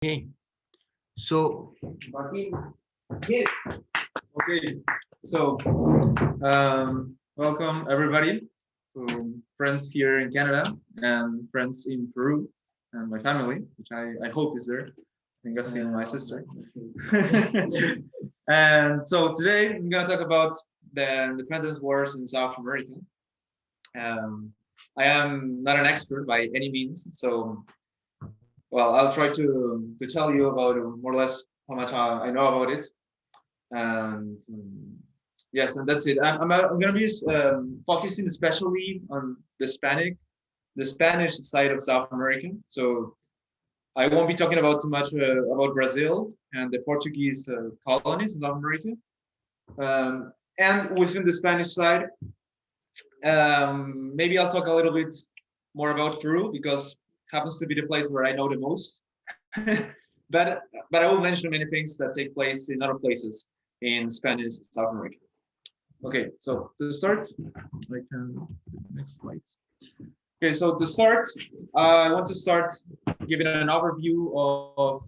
Okay, so Joaquín. Yes. Okay, so welcome everybody, to friends here in Canada and friends in Peru and my family, which I hope is there. I think I've seen my sister. And so today I'm gonna talk about the independence wars in South America. Um, I am not an expert by any means, so well, I'll try to tell you about more or less how much I know about it. And yes, and that's it. I'm going to be focusing especially on the Spanish side of South America. So I won't be talking about too much about Brazil and the Portuguese colonies in South America. And within the Spanish side, maybe I'll talk a little bit more about Peru because it happens to be the place where I know the most. but but I will mention many things that take place in other places in Spanish South America. Okay, so to start, I can next slide. Okay, so to start, I want to start giving an overview of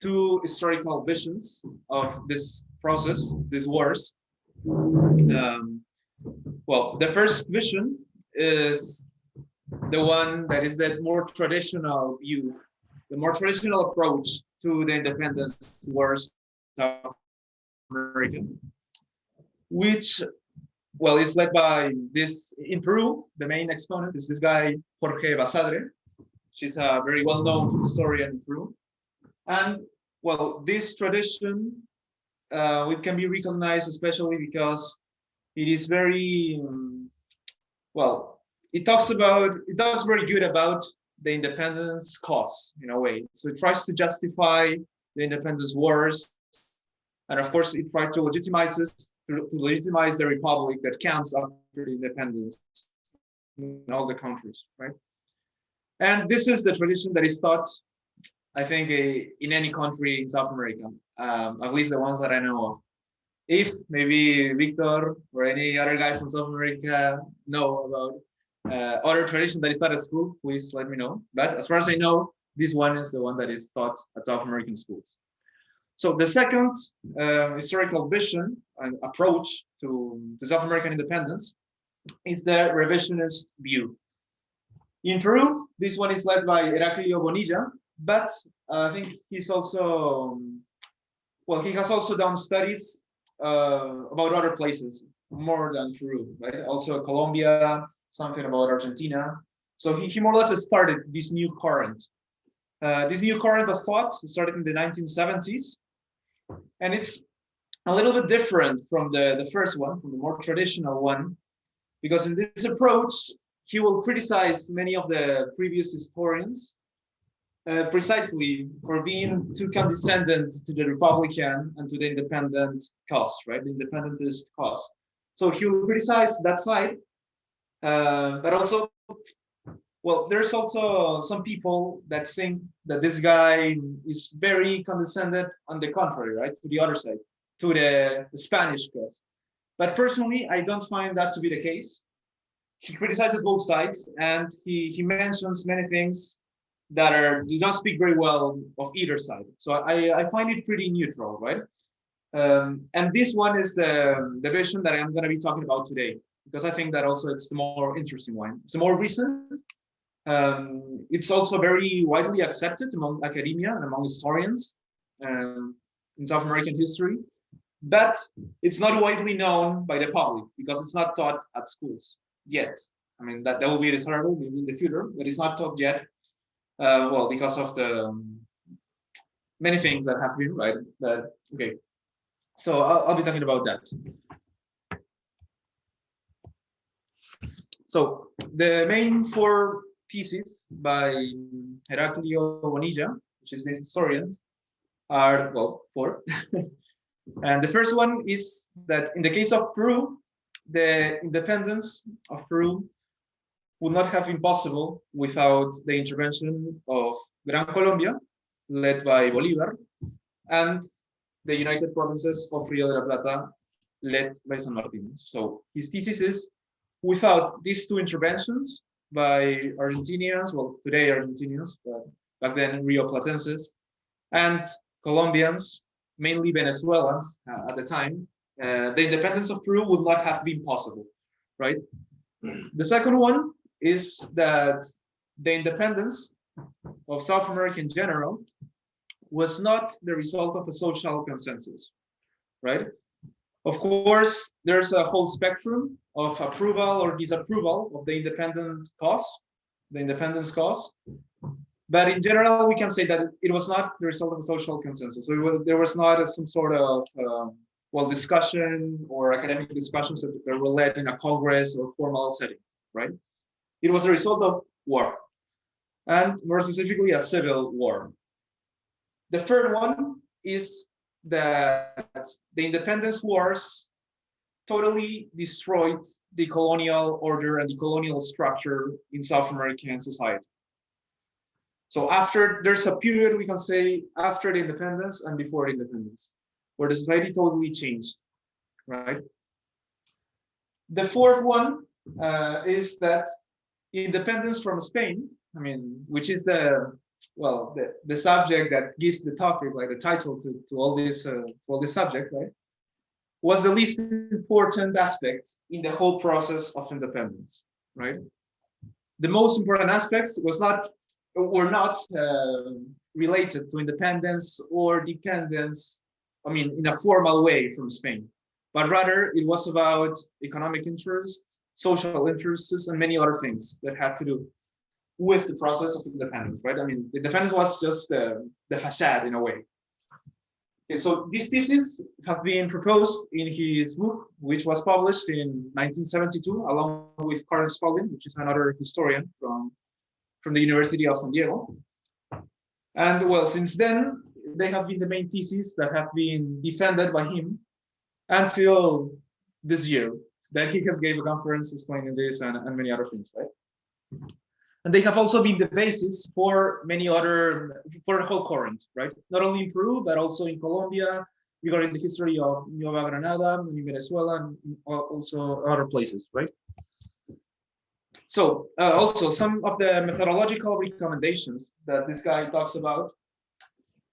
two historical visions of this process, these wars. Um, well, the first vision is the one that is that more traditional view, the more traditional approach to the independence wars of America, which, well, is led by this in Peru. The main exponent is this guy, Jorge Basadre. She's a very well-known historian in Peru. And, well, this tradition, it can be recognized especially because it is very, well, it talks very good about the independence cause in a way. So it tries to justify the independence wars, and of course it tries to legitimize the republic that comes after the independence in all the countries, right? And this is the tradition that is taught, I think, in any country in South America, at least the ones that I know of. If maybe Victor or any other guy from South America know about other tradition that is taught at school, please let me know. But as far as I know, this one is the one that is taught at South American schools. So the second historical vision and approach to South American independence is the revisionist view. In Peru, this one is led by Heraclio Bonilla, but I think he's also, well, he has also done studies about other places more than Peru, right? Also Colombia, something about Argentina. So he more or less started this new current. This new current of thought started in the 1970s, and it's a little bit different from the first one, from the more traditional one, because in this approach, he will criticize many of the previous historians precisely for being too condescending to the Republican and to the independent cause, right? The independentist cause. So he will criticize that side, but also, well, there's also some people that think that this guy is very condescending on the contrary, right? To the other side, to the Spanish cause. But personally, I don't find that to be the case. He criticizes both sides, and he mentions many things that do not speak very well of either side. So I find it pretty neutral, right? And this one is the vision that I'm going to be talking about today, because I think that also it's the more interesting one. It's more recent. It's also very widely accepted among academia and among historians in South American history, but it's not widely known by the public because it's not taught at schools yet. I mean, that will be desirable maybe in the future, but it's not taught yet. Well, because of the many things that happen, right? That okay. So I'll be talking about that. So the main four theses by Heraclio Bonilla, which is the historian, are, well, four. And the first one is that in the case of Peru, the independence of Peru would not have been possible without the intervention of Gran Colombia, led by Bolívar, and the United Provinces of Rio de la Plata, led by San Martin. So his thesis is, without these two interventions by Argentinians, well, today Argentinians, but back then Rio Platenses, and Colombians, mainly Venezuelans at the time, the independence of Peru would not have been possible, right? The second one is that the independence of South America in general was not the result of a social consensus, right? Of course, there's a whole spectrum of approval or disapproval of the independence cause. But in general, we can say that it was not the result of a social consensus. So there was not some sort of discussion or academic discussions that were led in a congress or formal setting, right? It was a result of war, and more specifically, a civil war. The third one is that the independence wars totally destroyed the colonial order and the colonial structure in South American society. So there's a period, we can say, after the independence and before the independence, where the society totally changed, right? The fourth one is that independence from Spain, which is the subject that gives the topic, like the title to all this subject, right? Was the least important aspect in the whole process of independence, right? The most important aspects were not related to independence or dependence, in a formal way from Spain, but rather it was about economic interests, social interests, and many other things that had to do with the process of independence, right? The independence was just the facade in a way. Okay, so this thesis has been proposed in his book, which was published in 1972, along with Carlos Spalding, which is another historian from the University of San Diego. And well, since then, they have been the main theses that have been defended by him until this year, that he has gave a conference explaining this and many other things, right? And they have also been the basis for for the whole current, right? Not only in Peru, but also in Colombia, regarding the history of Nueva Granada, in Venezuela, and also other places, right? So also some of the methodological recommendations that this guy talks about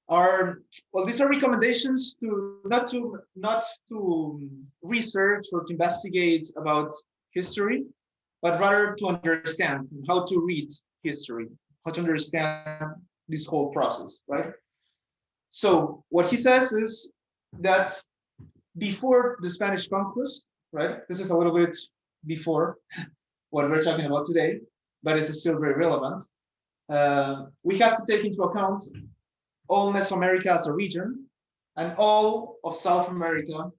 are, these are recommendations not to research or to investigate about history, but rather to understand how to read history, how to understand this whole process, right? So what he says is that before the Spanish conquest, right? This is a little bit before what we're talking about today, but it's still very relevant. We have to take into account all Mesoamerica as a region and all of South America,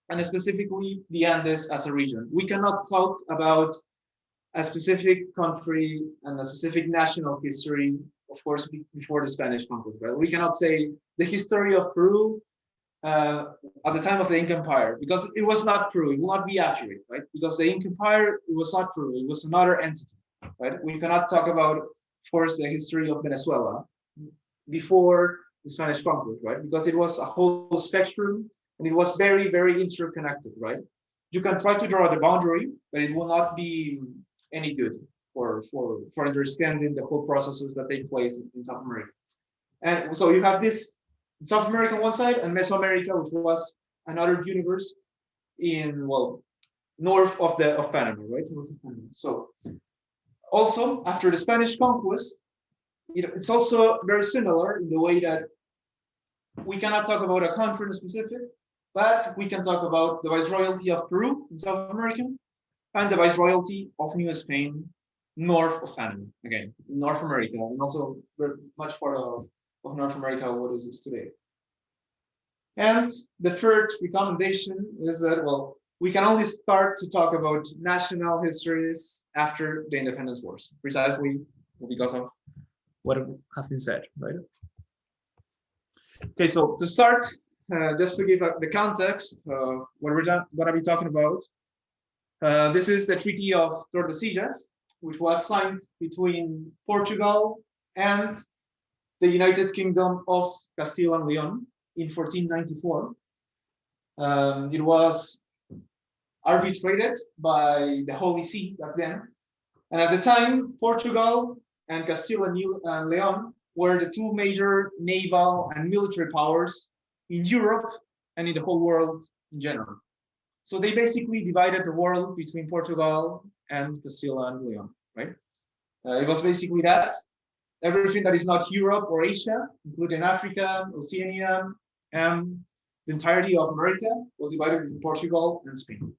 and specifically the Andes as a region. We cannot talk about a specific country and a specific national history, of course, before the Spanish conquest, right? We cannot say the history of Peru at the time of the Inca Empire, because it was not Peru. It will not be accurate, right? Because the Inca Empire, it was not Peru. It was another entity, right? We cannot talk about, of course, the history of Venezuela before the Spanish conquest, right? Because it was a whole spectrum and it was very, very interconnected, right? You can try to draw the boundary, but it will not be any good for understanding the whole processes that take place in South America. And so you have this South America on one side and Mesoamerica, which was another universe in, north of Panama, right? North of Panama. So also after the Spanish conquest, it's also very similar in the way that we cannot talk about a country in specific, but we can talk about the Viceroyalty of Peru in South America and the Viceroyalty of New Spain north of Panama, again, North America, and also very much part of North America, what is this today. And the third recommendation is that, we can only start to talk about national histories after the independence wars, precisely because of what has been said, right? Okay, so to start, just to give the context of what we're going to be talking about, this is the Treaty of Tordesillas, which was signed between Portugal and the United Kingdom of Castile and Leon in 1494. It was arbitrated by the Holy See back then. And at the time, Portugal and Castile and Leon were the two major naval and military powers in Europe and in the whole world in general. So they basically divided the world between Portugal and Castile and Leon, right? It was basically that. Everything that is not Europe or Asia, including Africa, Oceania, and the entirety of America, was divided between Portugal and Spain.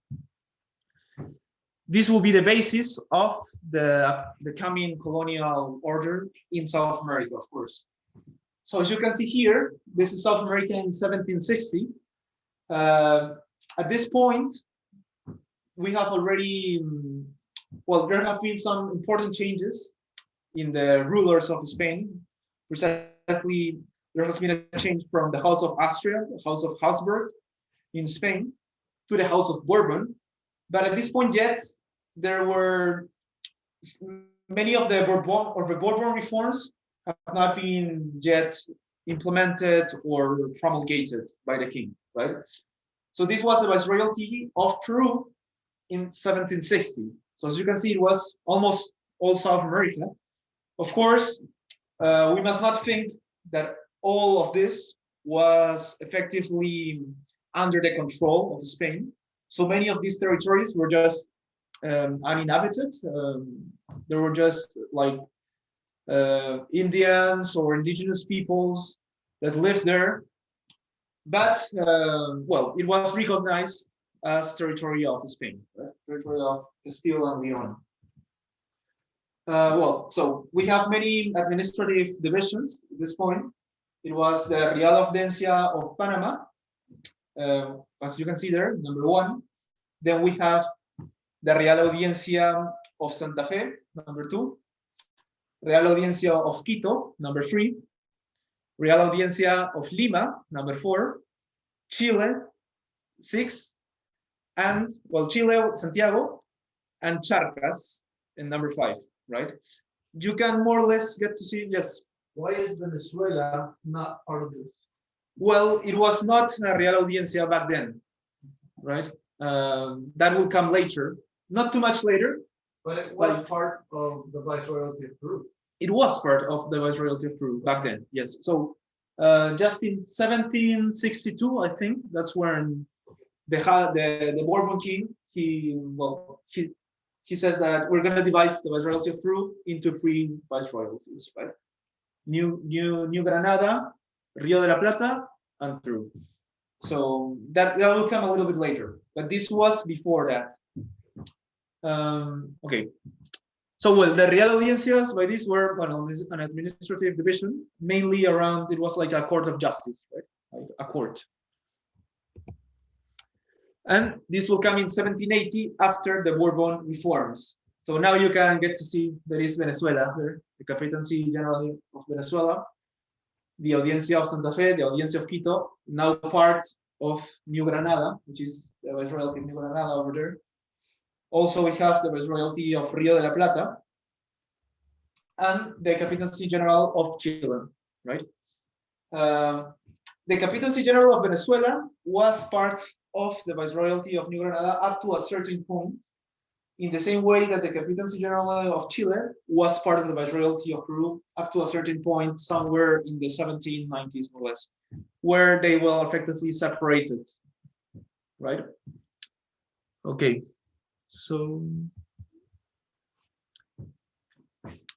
This will be the basis of the coming colonial order in South America, of course. So as you can see here, this is South America in 1760. At this point, we have already, well, there have been some important changes in the rulers of Spain. Precisely, there has been a change from the House of Austria, the House of Habsburg in Spain, to the House of Bourbon. But at this point yet, there were many of the Bourbon reforms have not been yet implemented or promulgated by the king, right? So this was the Viceroyalty of Peru in 1760. So as you can see, it was almost all South America. Of course, we must not think that all of this was effectively under the control of Spain. So many of these territories were just uninhabited. There were just like Indians or indigenous peoples that lived there. But, well, it was recognized as territory of Spain, right? Territory of Castile and Leon. Well, so we have many administrative divisions at this point. It was the Real Audiencia of Panama, as you can see there, number 1. Then we have the Real Audiencia of Santa Fe, number 2. Real Audiencia of Quito, number 3. Real Audiencia of Lima, number 4. Chile, 6. And, well, Chile, Santiago, and Charcas in number 5, right? You can more or less get to see, yes. Why is Venezuela not part of this? Well, it was not a Real Audiencia back then, right? That will come later, not too much later. But it was part of the Viceroyalty of Peru. It was part of the Viceroyalty of Peru back then, yes. So just in 1762, I think, that's when the Bourbon king, he says that we're going to divide the Viceroyalty of Peru into 3 viceroyalties, right? New Granada, Rio de la Plata, and Peru. So that will come a little bit later, but this was before that. Okay. So, well, the Real Audiencias by this were, well, an administrative division, mainly around, it was like a court of justice, right? Like a court. And this will come in 1780 after the Bourbon reforms. So now you can get to see there is Venezuela there, the Capitanecy General of Venezuela, the Audiencia of Santa Fe, the Audiencia of Quito, now part of New Granada, which is the Viceroyalty of New Granada over there. Also, we have the Viceroyalty of Rio de la Plata and the Capitanecy General of Chile, right? The Capitanecy General of Venezuela was part of the Viceroyalty of New Granada up to a certain point, in the same way that the Capitanecy General of Chile was part of the Viceroyalty of Peru up to a certain point, somewhere in the 1790s, more or less, where they were effectively separated, right? Okay. So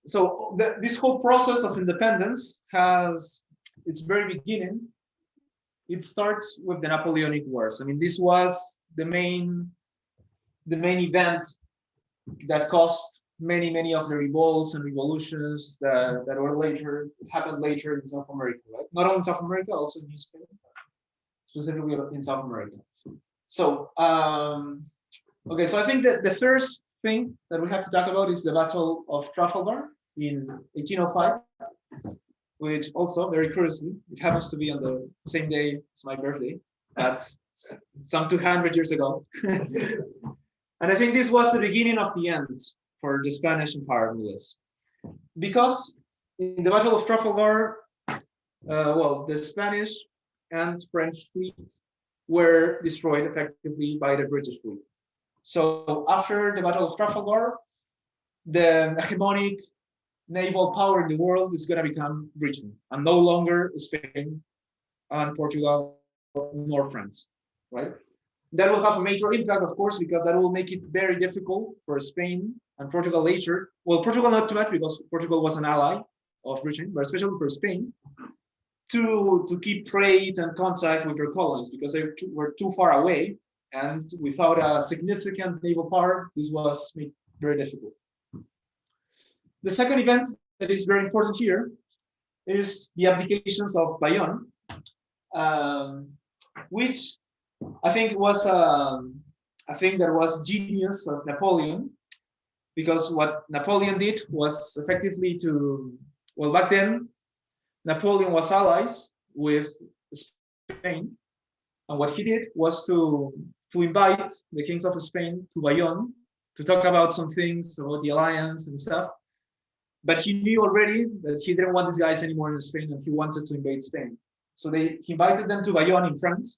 this whole process of independence has its very beginning. It starts with the Napoleonic Wars. I mean, this was the main event that caused many of the revolts and revolutions that were later happened later in South America, right? Not only in South America, also in Spain, specifically in South America. So okay, so I think that the first thing that we have to talk about is the Battle of Trafalgar in 1805, which also, very curiously, it happens to be on the same day as my birthday. That's some 200 years ago. And I think this was the beginning of the end for the Spanish Empire, more or less. Because in the Battle of Trafalgar, well, the Spanish and French fleets were destroyed effectively by the British fleet. So after the Battle of Trafalgar, the hegemonic naval power in the world is going to become Britain and no longer Spain and Portugal nor France, right? That will have a major impact, of course, because that will make it very difficult for Spain and Portugal later. Well, Portugal not too much because Portugal was an ally of Britain, but especially for Spain, to keep trade and contact with their colonies because they were too far away, and without a significant naval power, this was made very difficult. The second event that is very important here is the abdications of Bayonne, which I think was a thing that was genius of Napoleon, because what Napoleon did was effectively to, well, back then, Napoleon was allies with Spain, and what he did was to invite the kings of Spain to Bayonne to talk about some things about the alliance and stuff. But he knew already that he didn't want these guys anymore in Spain, and he wanted to invade Spain. So he invited them to Bayonne in France,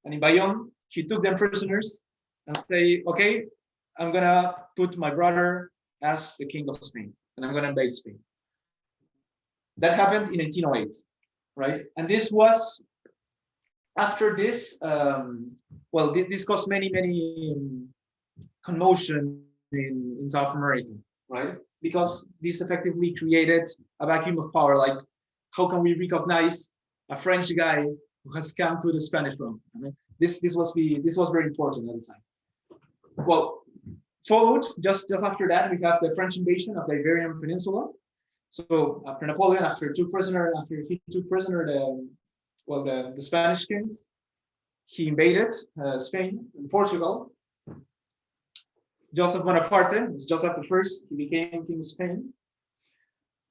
and in Bayonne, he took them prisoners and say, okay, I'm gonna put my brother as the king of Spain, and I'm gonna invade Spain. That happened in 1808, right? And this was after this. Well, this caused many commotion in South America, right? Because this effectively created a vacuum of power. Like, how can we recognize a French guy who has come to the Spanish front? I mean, this was very important at the time. Well, followed just after that, we have the French invasion of the Iberian Peninsula. So after Napoleon, after he took prisoner the Spanish kings, he invaded Spain and Portugal. Joseph Bonaparte was Joseph I. He became king of Spain,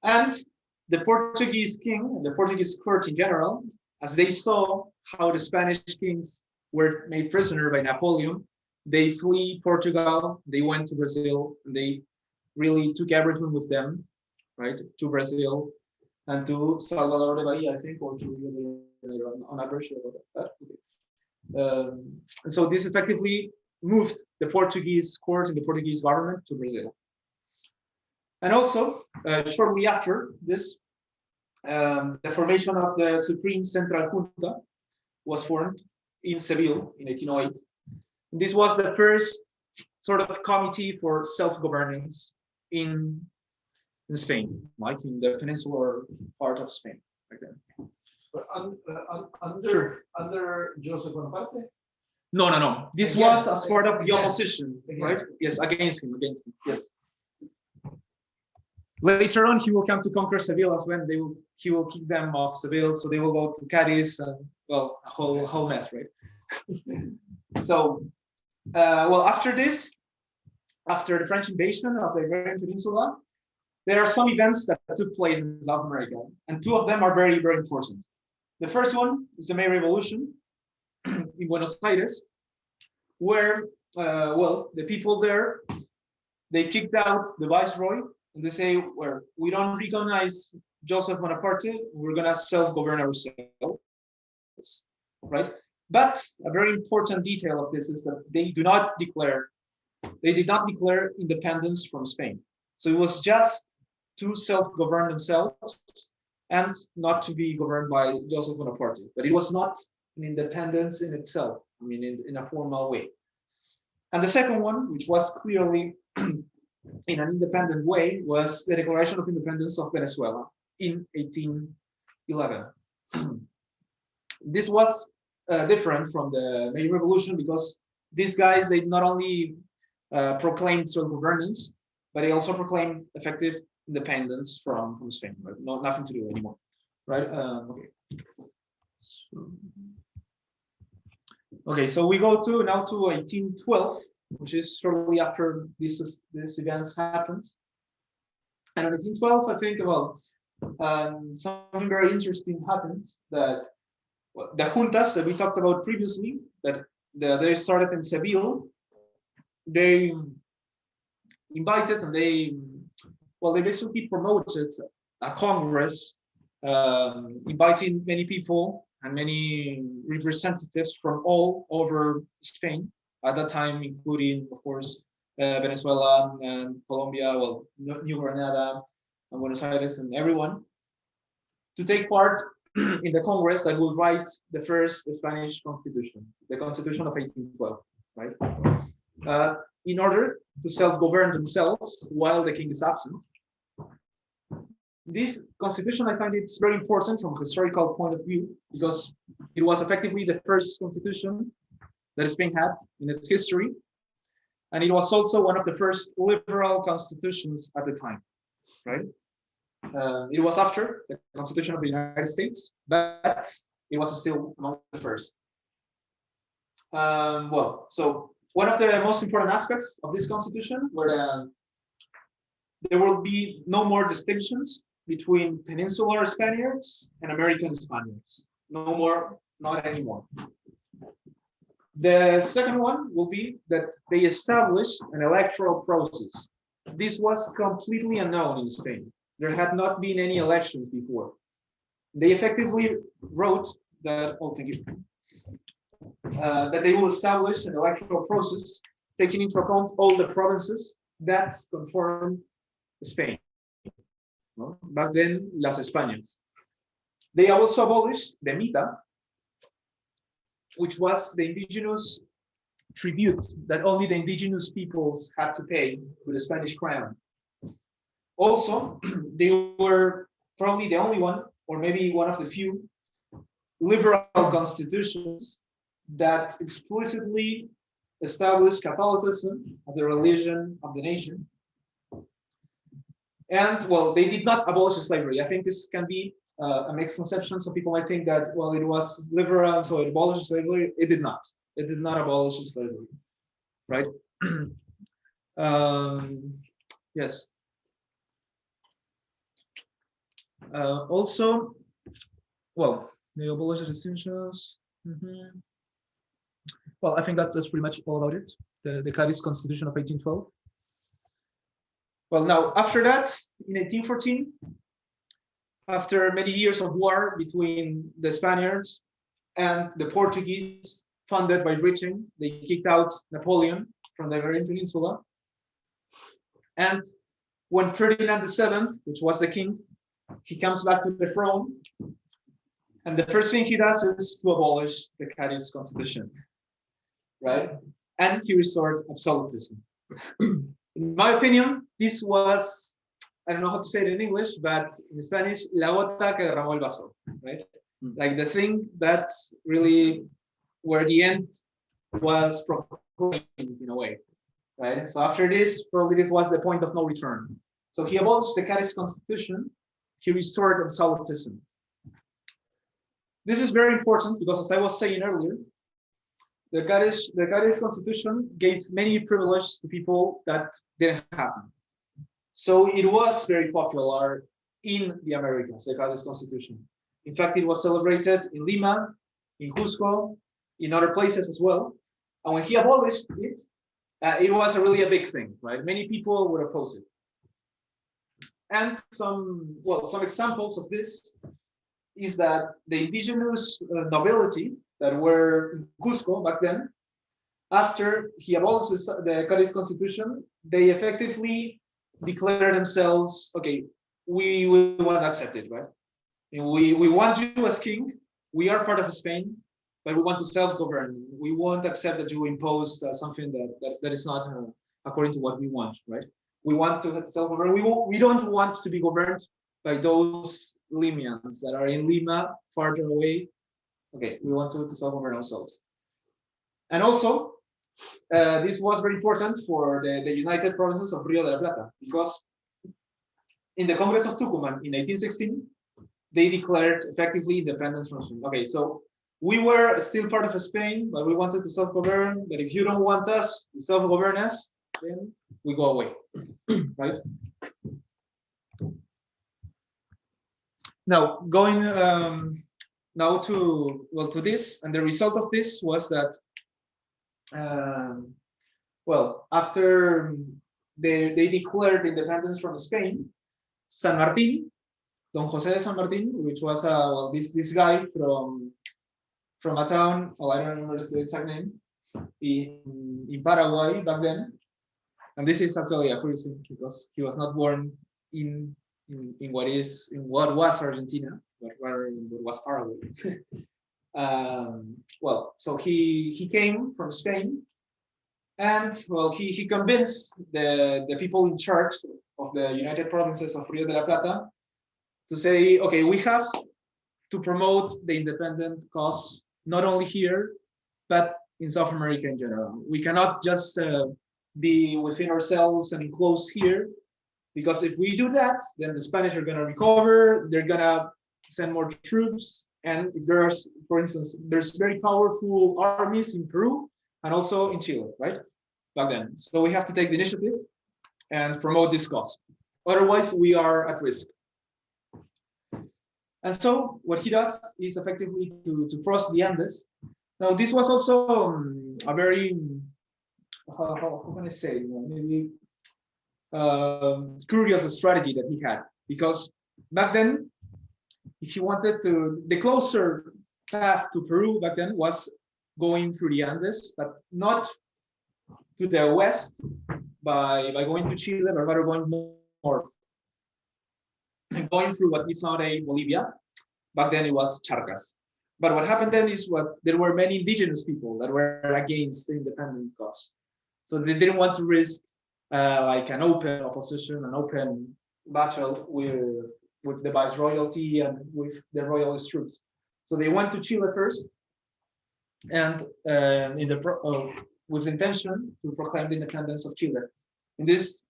and the Portuguese king and the Portuguese court in general, as they saw how the Spanish kings were made prisoner by Napoleon, they flee Portugal. They went to Brazil, and they really took everything with them, right, to Brazil and to Salvador de Bahia, I think, or to Rio de Janeiro. I'm not very sure about that. Okay. And so this effectively moved the Portuguese court and the Portuguese government to Brazil. And also, shortly after this, the formation of the Supreme Central Junta was formed in Seville in 1808. This was the first sort of committee for self-governance in Spain, like in the peninsular part of Spain back then. But Sure. under Joseph Bonaparte? No. This was as part of the opposition, right? Yes, against him. Yes. Later on, he will come to conquer Seville as when he will kick them off Seville, so they will go to Cadiz, and well, a whole mess, right? So, well, after this, after the French invasion of the Iberian Peninsula, there are some events that took place in South America, and two of them are very, very important. The first one is the May Revolution in Buenos Aires, where, well, the people there, they kicked out the viceroy, and they say, well, we don't recognize Joseph Bonaparte, we're gonna self-govern ourselves, right? But a very important detail of this is that they did not declare independence from Spain. So it was just to self-govern themselves and not to be governed by Joseph Bonaparte. But it was not an independence in itself, I mean, in a formal way. And the second one, which was clearly in an independent way, was the Declaration of Independence of Venezuela in 1811. This was different from the May Revolution because these guys, they not only proclaimed self-governance, but they also proclaimed effective independence from Spain, right? Nothing to do anymore, right? Okay, so we go now to 1812, which is shortly after this events happens. And in 1812, I think, well, something very interesting happens, that the juntas that we talked about previously, that they started in Seville, they invited and they basically promoted a congress, inviting many people and many representatives from all over Spain at that time, including, of course, Venezuela and Colombia, well, New Granada, and Buenos Aires and everyone to take part in the Congress that will write the first Spanish Constitution, the Constitution of 1812, right? In order to self-govern themselves while the king is absent. This constitution, I find it's very important from a historical point of view because it was effectively the first constitution that Spain had in its history. And it was also one of the first liberal constitutions at the time, right? It was after the Constitution of the United States, but it was still among the first. Well, so one of the most important aspects of this constitution were there will be no more distinctions between peninsular Spaniards and American Spaniards. No more, not anymore. The second one will be that they established an electoral process. This was completely unknown in Spain. There had not been any elections before. They effectively wrote that, oh, thank you, that they will establish an electoral process taking into account all the provinces that conform Spain. ¿No? Back then, las Españas. They also abolished the mita, which was the indigenous tribute that only the indigenous peoples had to pay to the Spanish crown. Also, they were probably the only one, or maybe one of the few, liberal constitutions that explicitly established Catholicism as the religion of the nation. And, well, they did not abolish slavery. I think this can be a misconception. Some people might think that, well, it was liberal, so it abolished slavery. It did not. It did not abolish slavery, right? Yes. Also, well, they abolished the distinctions. Well, I think that's pretty much all about it. The Cadiz Constitution of 1812. Well, now, after that, in 1814, after many years of war between the Spaniards and the Portuguese, funded by Britain, they kicked out Napoleon from the Iberian Peninsula. And when Ferdinand VII, which was the king, he comes back to the throne, and the first thing he does is to abolish the Cadiz Constitution, right? And he restored absolutism. In my opinion, this was, I don't know how to say it in English, but in Spanish, la gota que derramó el vaso, right? Like the thing that really, where the end was proclaimed in a way, right? So after this, probably this was the point of no return. So he abolished the Cadiz Constitution, he restored absolutism. This is very important because, as I was saying earlier, the Cadiz Constitution gave many privileges to people that didn't happen. So it was very popular in the Americas, the Cadiz Constitution. In fact, it was celebrated in Lima, in Cusco, in other places as well. And when he abolished it, it was really a big thing, right? Many people would oppose it. And some examples of this is that the indigenous nobility that were in Cusco back then, after he abolished the Cadiz Constitution, they effectively declare themselves, okay, we want to accept it, right? And we want you as king. We are part of Spain, but we want to self-govern. We won't accept that you impose something that is not according to what we want, right? We want to self-govern. We don't want to be governed by those Limians that are in Lima, farther away. Okay, we want to self-govern ourselves. And also, this was very important for the United Provinces of Rio de la Plata, because in the Congress of Tucumán in 1816, they declared effectively independence from Spain. Okay, so we were still part of Spain, but we wanted to self-govern, but if you don't want us to self-govern us, then we go away, right? Now, going now to this, and the result of this was that after they declared independence from Spain, San Martin, Don José de San Martin, which was this guy from a town, I don't remember the exact name, in Paraguay back then, and this is actually a curiosity because he was not born in in what was Argentina, but rather in what was Paraguay. Well, so he came from Spain, and well, he convinced the people in charge of the United Provinces of Rio de la Plata to say, okay, we have to promote the independent cause not only here, but in South America in general. We cannot just be within ourselves and enclosed here, because if we do that, then the Spanish are going to recover, they're going to send more troops. And if there's, for instance, there's very powerful armies in Peru and also in Chile, right? Back then. So we have to take the initiative and promote this cause. Otherwise, we are at risk. And so what he does is effectively to cross the Andes. Now, this was also a very, how can I say, maybe curious strategy that he had, because back then, if you wanted to, the closer path to Peru back then was going through the Andes, but not to the west by going to Chile, but rather going north. And going through what is now Bolivia. Back then it was Charcas. But what happened then is there were many indigenous people that were against the independent cause. So they didn't want to risk like an open opposition, an open battle with the viceroyalty and with the royalist troops. So they went to Chile first, and with the intention to proclaim the independence of Chile. In this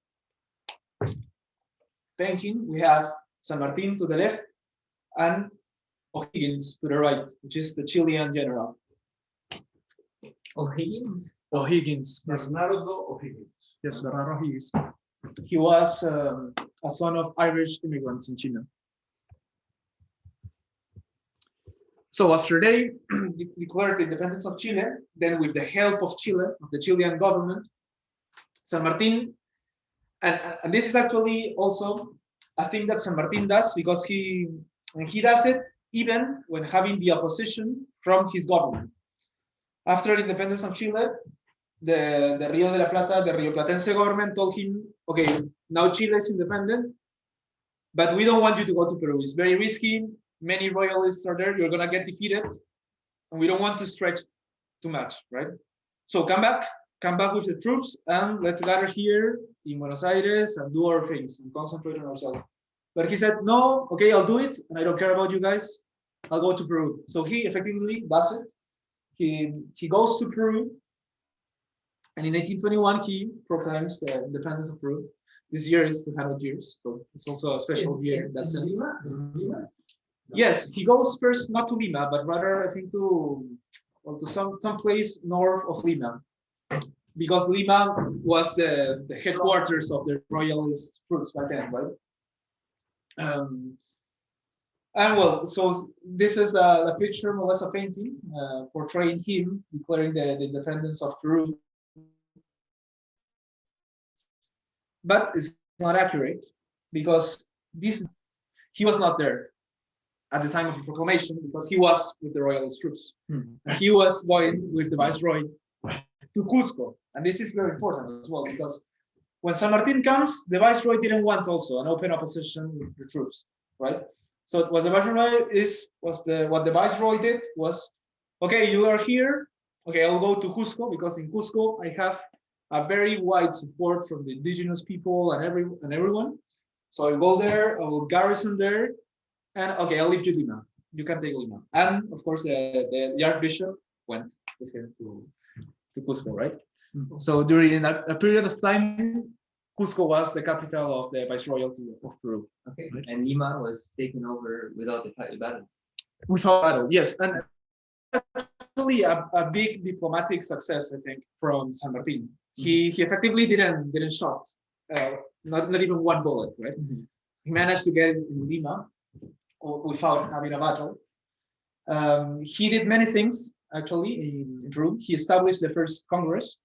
painting, we have San Martin to the left and O'Higgins to the right, which is the Chilean general. O'Higgins? O'Higgins. Yes. Bernardo O'Higgins. Yes, Bernardo O'Higgins. He was a son of Irish immigrants in Chile. So after they declared the independence of Chile, then with the help of Chile, of the Chilean government, San Martin, and this is actually also a thing that San Martin does, because he does it even when having the opposition from his government. After the independence of Chile, the Rio de la Plata, the Rio Platense government told him, okay, now Chile is independent, but we don't want you to go to Peru. It's very risky. Many royalists are there. You're going to get defeated. And we don't want to stretch too much, right? So come back with the troops, and let's gather here in Buenos Aires and do our things and concentrate on ourselves. But he said, no, okay, I'll do it. And I don't care about you guys. I'll go to Peru. So he effectively does it. He goes to Peru. And in 1821, he proclaims the independence of Peru. This year is 200 years. So it's also a special year in that sense. Lima? Yes, he goes first not to Lima, but rather I think to some place north of Lima, because Lima was the headquarters of the royalist troops back then, right? And well, so this is a picture, more or less a painting, portraying him declaring the independence of Peru. But it's not accurate, because he was not there at the time of the proclamation, because he was with the royalist troops. He was going with the viceroy to Cusco. And this is very important as well, because when San Martin comes, the viceroy didn't want also an open opposition with the troops, right? So what the viceroy what the viceroy did was, okay, you are here. Okay, I'll go to Cusco, because in Cusco I have a very wide support from the indigenous people and everyone. So I'll go there, I will garrison there, and okay, I'll leave you Lima. You can take Lima. And of course, the archbishop went with him to Cusco, right? Mm-hmm. So during a period of time, Cusco was the capital of the viceroyalty of Peru. Okay, right? And Lima was taken over without a battle. Without battle, yes, and actually a big diplomatic success, I think, from San Martin. He effectively didn't shot, not even one bullet, right? Mm-hmm. He managed to get it in Lima without having a battle. He did many things actually in Peru. He established the first Congress,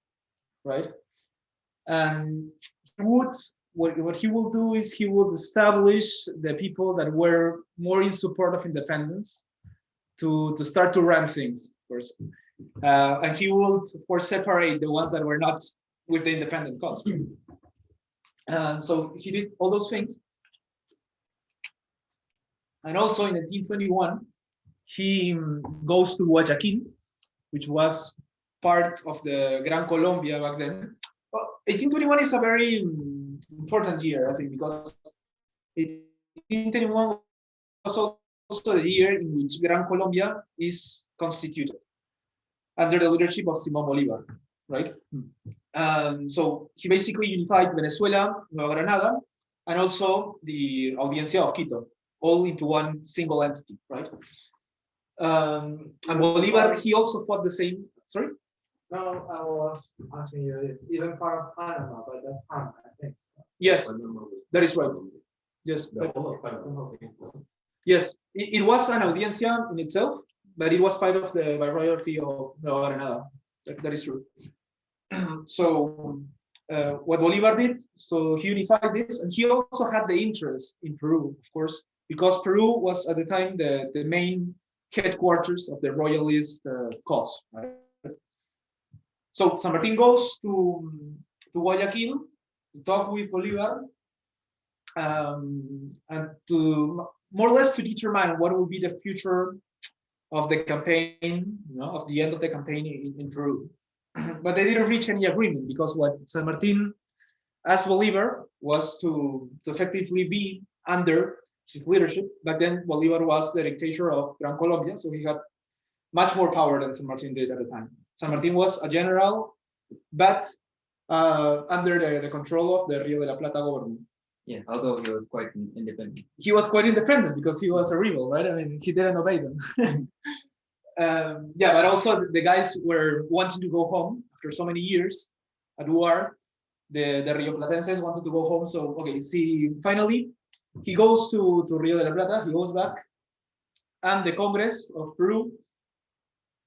right? And what he will do is he will establish the people that were more in support of independence to start to run things, of course. And he will, of course, separate the ones that were not with the independent cause. And so he did all those things. And also in 1821, he goes to Guayaquil, which was part of the Gran Colombia back then. 1821 is a very important year, I think, because 1821 was also the year in which Gran Colombia is constituted under the leadership of Simón Bolívar, right? So he basically unified Venezuela, Nueva Granada, and also the Audiencia of Quito, all into one single entity, right? And Bolívar, he also fought the same. Sorry? No, I was asking you, even part of Panama, by that time, I think. Yes, that is right. Yes. Yes, it was an audiencia in itself, but it was part of the viceroyalty of Nueva Granada. That is true. So what Bolivar did, so he unified this, and he also had the interest in Peru, of course, because Peru was at the time the main headquarters of the Royalist cause. Right? So San Martin goes to Guayaquil to talk with Bolivar, and to more or less to determine what will be the future of the campaign, of the end of the campaign in Peru. But they didn't reach any agreement, because what San Martin asked Bolivar was to effectively be under his leadership. Back then, Bolivar was the dictator of Gran Colombia, so he had much more power than San Martin did at the time. San Martin was a general, but under the control of the Rio de la Plata government. Yeah, although he was quite independent. He was quite independent because he was a rebel, right? I mean, he didn't obey them. Yeah, but also the guys were wanting to go home after so many years at war. The Rio Platenses wanted to go home, so okay. See, finally, he goes to Rio de la Plata. He goes back, and the Congress of Peru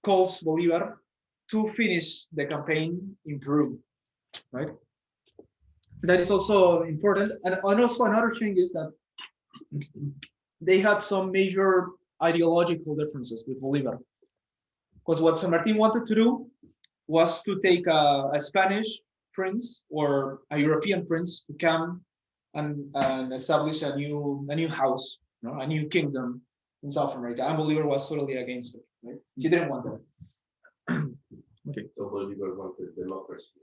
calls Bolivar to finish the campaign in Peru, right? That is also important, and also another thing is that they had some major ideological differences with Bolivar. Because what San Martin wanted to do was to take a Spanish prince or a European prince to come and establish a new house, a new kingdom in South America. And Bolivar was totally against it. Right? He didn't want that. Okay. So Bolivar wanted democracy.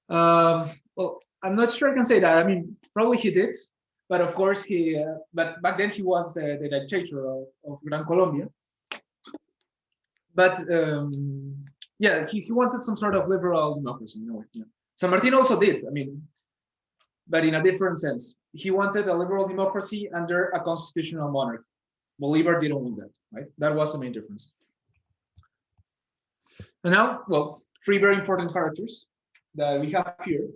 Well, I'm not sure I can say that. I mean, probably he did, but of course he. But back then he was the dictator of Gran Colombia. But yeah, he wanted some sort of liberal democracy. Yeah. San Martin also did. I mean, but in a different sense. He wanted a liberal democracy under a constitutional monarch. Bolivar didn't want that. Right? That was the main difference. And now, well, three very important characters that we have here.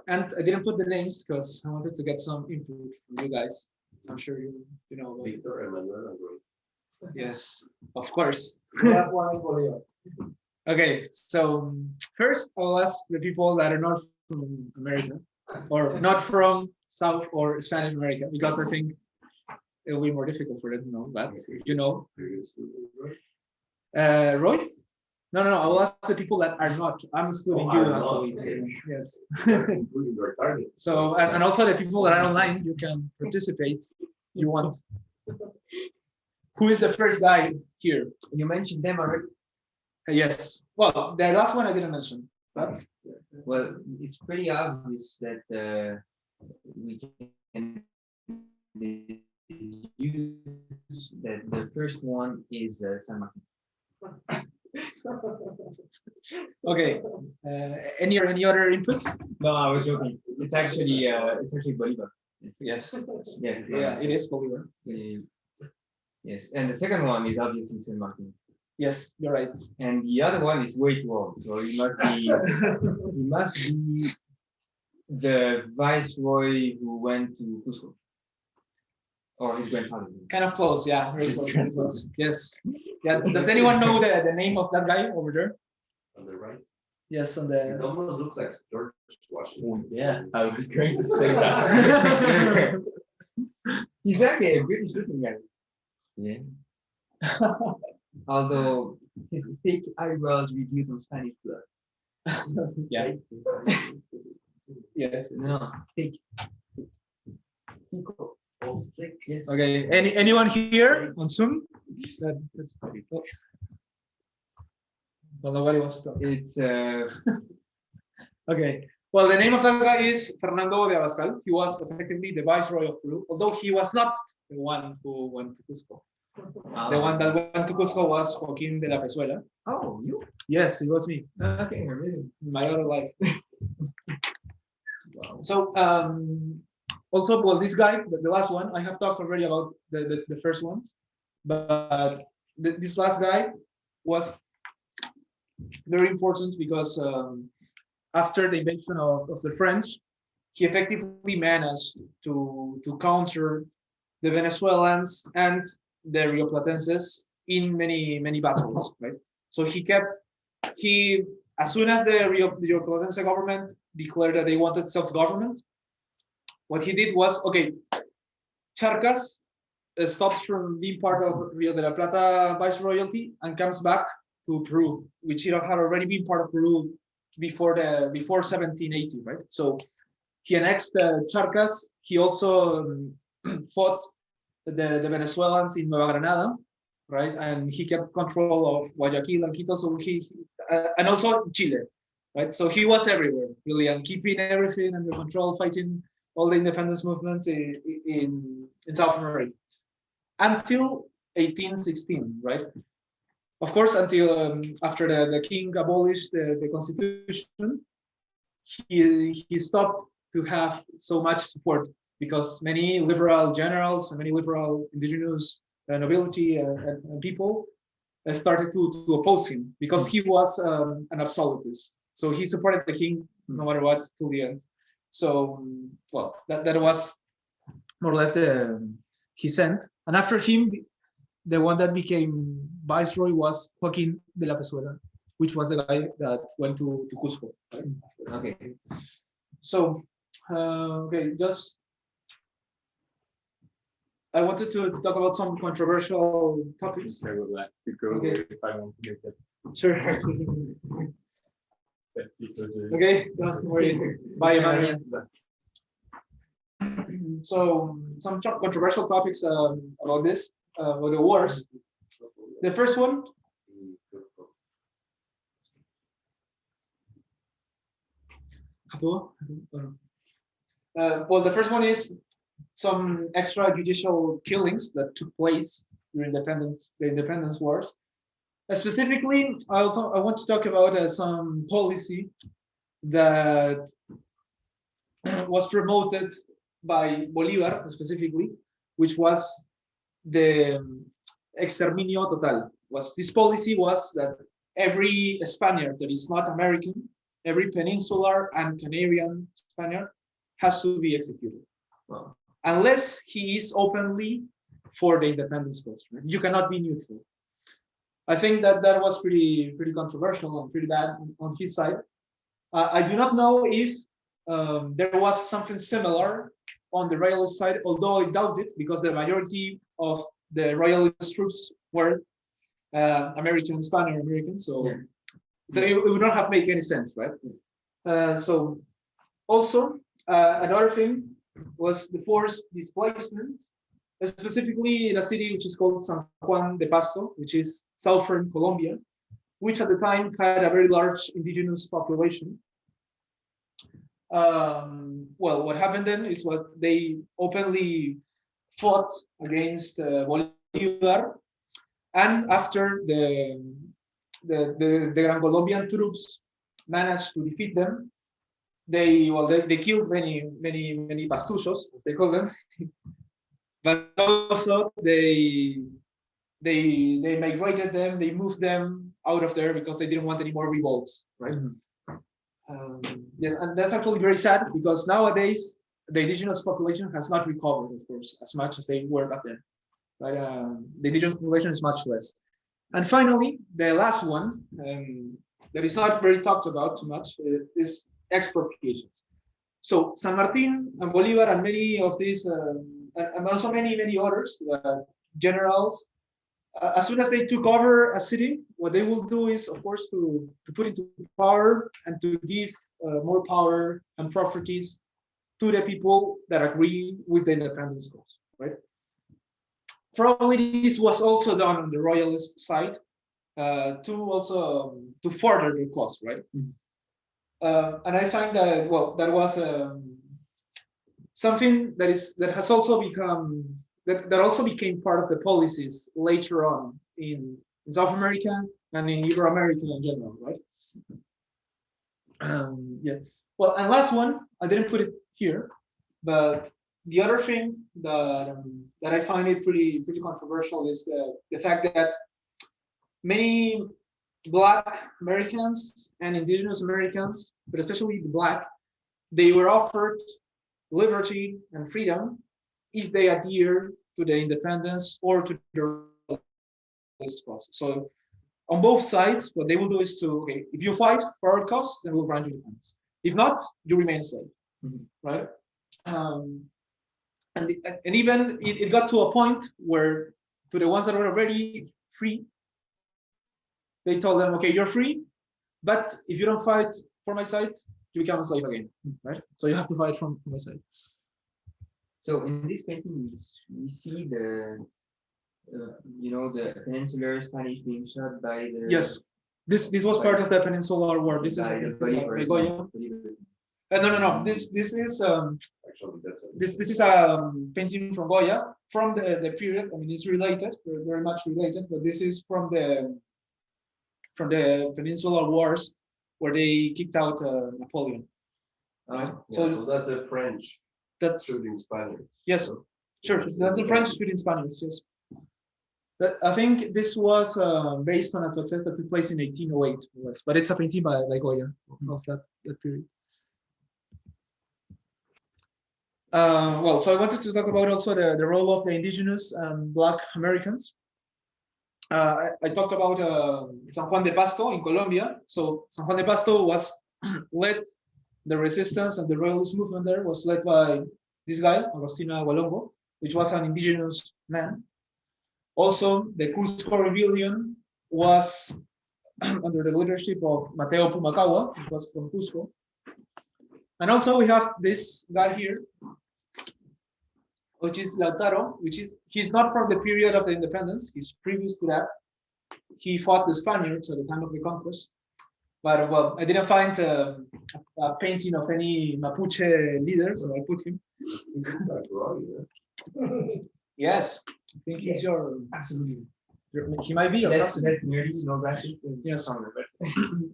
And I didn't put the names because I wanted to get some input from you guys. I'm sure you know. Victor, Emmanuel, and Roy. Yes, of course. That one is Bolivar. Okay, so first I'll ask the people that are not from America or not from South or Spanish America, because I think it will be more difficult for them to know. But you know, Roy? No. I will ask the people that are not. I'm excluding you actually. Okay. Yes. Including your target. So and also the people that are online, you can participate if you want. Who is the first guy here? You mentioned them already. Yes. Well, the last one I didn't mention, but Well, it's pretty obvious that we can use that the first one is San Martin. okay. Any other input? No, I was joking. It's actually Bolivar. Yes. Yes. Yeah, it is Bolivar. Yes, and the second one is obviously San Martin. Yes, you're right. And the other one is way too old, so he must be the viceroy who went to Cusco, or his grandfather. Kind of close, yeah. Very close, very close. Yes. Yeah. Does anyone know the name of that guy over there? On the right. Yes, on It the. almost looks like George Washington. Yeah, I was going to say that. He's actually a British looking guy. Yeah. Although his fake eyebrows reveal some Spanish blood. Yeah. Yes. No, fake. Oh, thick. Yes. Okay. Anyone here on Zoom? Well, nobody wants to talk. It's Okay. Well, the name of that guy is Fernando de Abascal. He was effectively the viceroy of Peru, although he was not the one who went to Cusco. The one that went to Cusco was Joaquín de la Pezuela. Oh, you? Yes, it was me. Okay, really. My other life. Wow. So, also, well, this guy, the last one, I have talked already about the first ones, but this last guy was very important because after the invasion of the French, he effectively managed to counter the Venezuelans and the Rioplatenses in many battles, right? So as soon as the Rioplatense government declared that they wanted self-government, what he did was, okay, Charcas stops from being part of Rio de la Plata viceroyalty and comes back to Peru, which had already been part of Peru before 1780, right? So he annexed Charcas. He also fought the Venezuelans in Nueva Granada, right? And he kept control of Guayaquil and Quito. So and also Chile, right? So he was everywhere really, and keeping everything under control, fighting all the independence movements in South America until 1816, right? Of course, until after the king abolished the constitution, he stopped to have so much support because many liberal generals and many liberal indigenous nobility and people started to oppose him because he was an absolutist. So he supported the king no matter what till the end. So, well, that was more or less he sent. And after him, the one that became viceroy was Joaquín de la Pezuela, which was the guy that went to Cusco. Right? Okay. So, okay, just I wanted to talk about some controversial topics. I would like to go Okay. if I want to make it. Sure. Okay, don't worry. Bye, Emmanuel. So, some controversial topics about this, about the wars. The first one. Well, the first one is some extrajudicial killings that took place during the independence wars. Specifically, I want to talk about some policy that was promoted by Bolivar specifically, which was the exterminio total. This policy was that every Spaniard that is not American, every peninsular and Canarian Spaniard has to be executed. Well, unless he is openly for the independence cause. Right? You cannot be neutral. I think that was pretty controversial and pretty bad on his side. I do not know if there was something similar on the Royalist side, although I doubt it because the majority of the Royalist troops were American, Spanish American, so it would not have made any sense, right? So also another thing was the forced displacement, specifically in a city which is called San Juan de Pasto, which is southern Colombia, which at the time had a very large indigenous population. Well, what happened then is what they openly fought against Bolivar, and after the Gran Colombian troops managed to defeat them, they killed many pastuchos, as they call them, but also they migrated them, they moved them out of there because they didn't want any more revolts, right? Yes, and that's actually very sad because nowadays the indigenous population has not recovered, of course, as much as they were back then. Right? The indigenous population is much less. And finally, the last one that is not very talked about too much is expropriations. So San Martin and Bolivar and many of these, and also many others, generals, as soon as they took over a city, what they will do is, of course, to put into power and to give more power and properties to the people that agree with the independence cause, right? probably this was also done on the Royalist side to further the cause, right? And I find that that was something that has also become that also became part of the policies later on in South America and in Ibero-America in general, right? Yeah. Well, and last one, I didn't put it here, but the other thing that I find it pretty controversial is the fact that many Black Americans and indigenous Americans, but especially the Black, they were offered liberty and freedom if they adhere to the independence or to the Royalist cause. So on both sides, what they will do is to, okay, if you fight for our cause, then we'll grant you independence. If not, you remain a slave, right? And even it got to a point where to the ones that were already free, they told them, okay, you're free, but if you don't fight for my side, you become a slave again, right? So you have to fight from my side. So in this painting, we see the the peninsular Spanish being shot by the Yes, this was part of the Peninsular War. This is Goya. no. This is Actually, that's this is a painting from Goya from the period. I mean, it's related, very much related, but this is from the Peninsular Wars where they kicked out Napoleon. Right. so that's a French That's shooting Spaniards. yes, So, sure. That's the French shooting Spaniards. Yes. But I think this was based on a success that took place in 1808, but it's a painting by Goya of that period. Well, so I wanted to talk about also the role of the indigenous Black Americans. I talked about San Juan de Pasto in Colombia. So San Juan de Pasto was led, the resistance and the Royalist movement there was led by this guy, Agustina Walongo, which was an indigenous man. Also, the Cusco Rebellion was under the leadership of Mateo Pumacahua, who was from Cusco. And also we have this guy here, which is Lautaro, he's not from the period of the independence, he's previous to that. He fought the Spaniards at the time of the conquest. But well, I didn't find a painting of any Mapuche leader, so I put him. Yes, I think he's absolutely. He might be your That's cousin. nerdy, no graphic. Yes.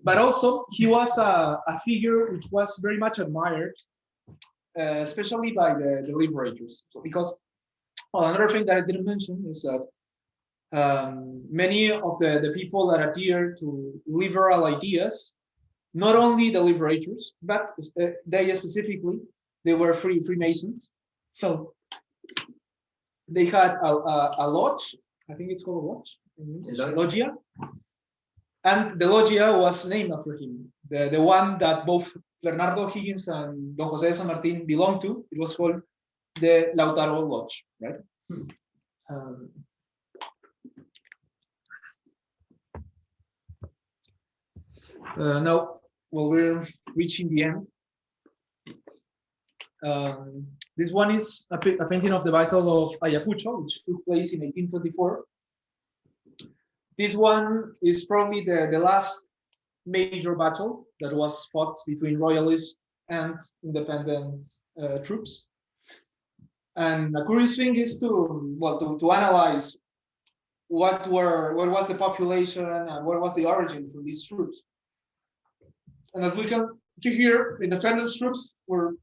But also he was a figure which was very much admired, especially by the liberators. So because another thing that I didn't mention is that many of the people that adhere to liberal ideas, not only the liberators, but they specifically, they were Freemasons. So they had a lodge, I think it's called a lodge, loggia, and the loggia was named after him. The one that both Bernardo Higgins and Don José de San Martin belonged to, it was called the Lautaro Lodge, right? Now, well, we're reaching the end. This one is a painting of the Battle of Ayacucho, which took place in 1824. This one is probably the last major battle that was fought between Royalists and independent troops. And a curious thing is to analyze what was the population and what was the origin for these troops. And as we can see here, independence troops were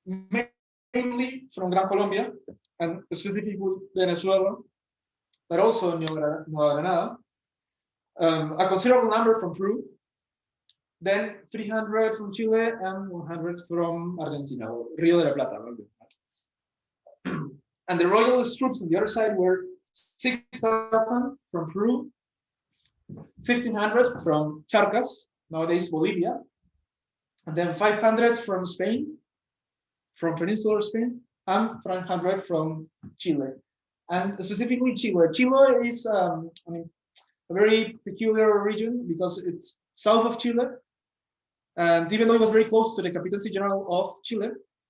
mainly from Gran Colombia and specifically Venezuela, but also Nueva Granada. A considerable number from Peru, then 300 from Chile and 100 from Argentina, or Rio de la Plata. And the Royalist troops on the other side were 6,000 from Peru, 1,500 from Charcas, nowadays Bolivia, and then 500 from Spain, from Peninsular Spain, and 500 from Chile. And specifically Chile. Chile is a very peculiar region because it's south of Chile. And even though it was very close to the Capitancy General of Chile,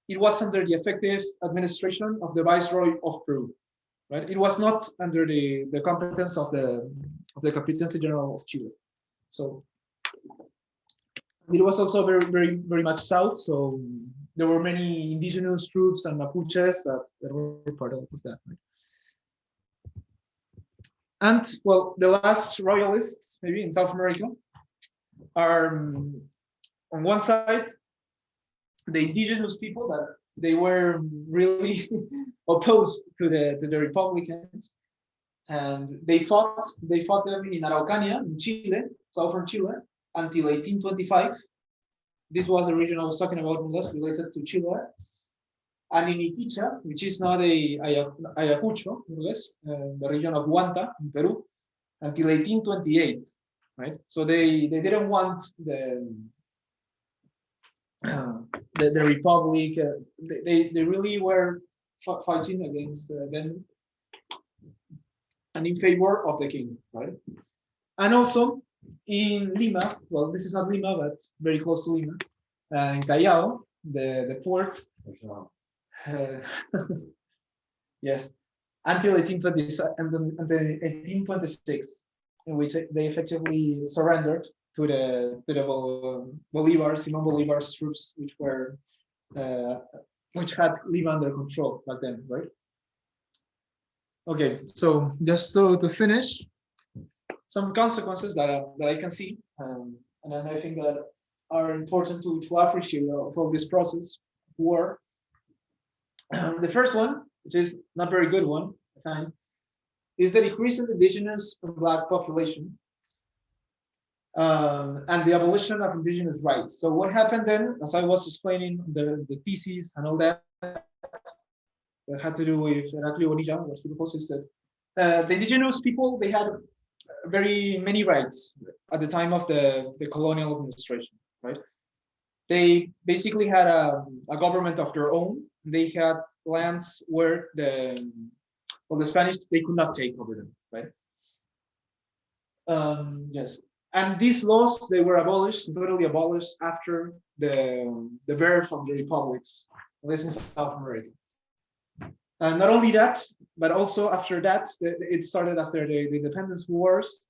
it was under the effective administration of the Viceroy of Peru, right? It was not under the competence of the Competency General of Chile. So it was also very much south. So there were many indigenous troops and Mapuches that were part of that. Right? And well, the last royalists, maybe in South America, are on one side the indigenous people that they were really opposed to the Republicans, and they fought them in Araucania, in Chile, southern Chile, until 1825. This was the region I was talking about, more or less related to Chile. And in Iquicha, which is now the Ayacucho, more or less, the region of Huanta in Peru, until 1828, right? So they didn't want the Republic. They really were fighting against them and in favor of the king, right? And also in Lima, well, this is not Lima, but very close to Lima, in Callao, the port. Yes, until 1826, in which they effectively surrendered to the Bolivar, Simon Bolivar's troops, which had Lima under control back then, right? Okay, so just to finish, some consequences that I can see, and then I think that are important to appreciate of all this process were. The first one, which is not very good one, I find, is the decrease in the indigenous and Black population and the abolition of indigenous rights. So what happened then, as I was explaining the thesis and all that had to do with Heraclio Bonilla, what he proposes that the indigenous people, they had very many rights at the time of the colonial administration, right? They basically had a government of their own. They had lands where the Spanish, they could not take over them, right? Yes, and these laws, they were abolished, totally abolished after the birth of the republics, at least in South America. And not only that, but also after that, it started after the independence wars,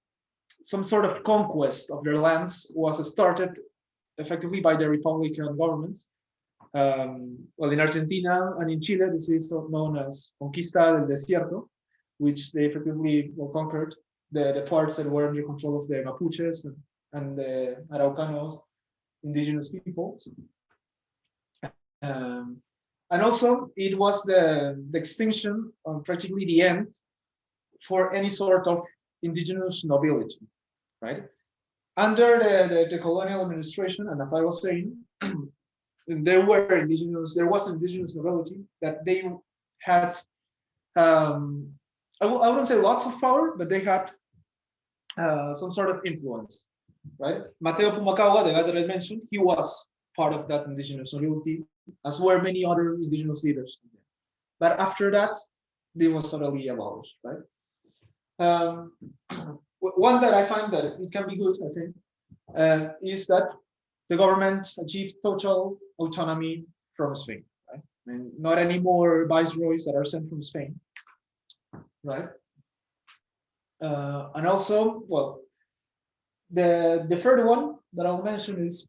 some sort of conquest of their lands was started effectively by the Republican governments. Well, in Argentina and in Chile, this is known as Conquista del Desierto, which they effectively conquered the parts that were under control of the Mapuches and the Araucanos, indigenous people. And also, it was the extinction, practically the end, for any sort of indigenous nobility, right? Under the colonial administration, and as I was saying, there was indigenous nobility that they had, I wouldn't say lots of power, but they had some sort of influence, right? Mateo Pumacahua, the guy that I mentioned, he was part of that indigenous nobility, as were many other indigenous leaders. But after that, they was totally abolished, right? One that I find that it can be good, I think, is that the government achieved total autonomy from Spain, right? And not any more viceroys that are sent from Spain, right? And also, well, the third one that I'll mention is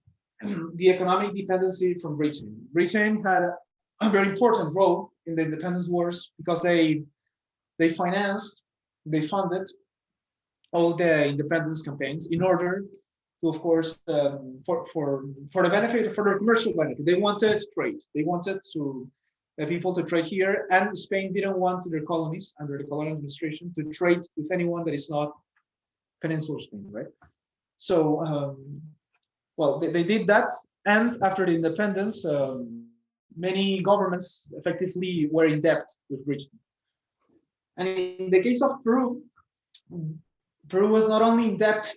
the economic dependency from Britain. Britain had a very important role in the independence wars because they financed, they funded all the independence campaigns in order to, of course, for the benefit, for the commercial benefit. They wanted trade. They wanted to people to trade here, and Spain didn't want their colonies under the colonial administration to trade with anyone that is not Peninsular Spain, right? So, well, they did that, and after the independence, many governments effectively were in debt with Britain. And in the case of Peru, Peru was not only in debt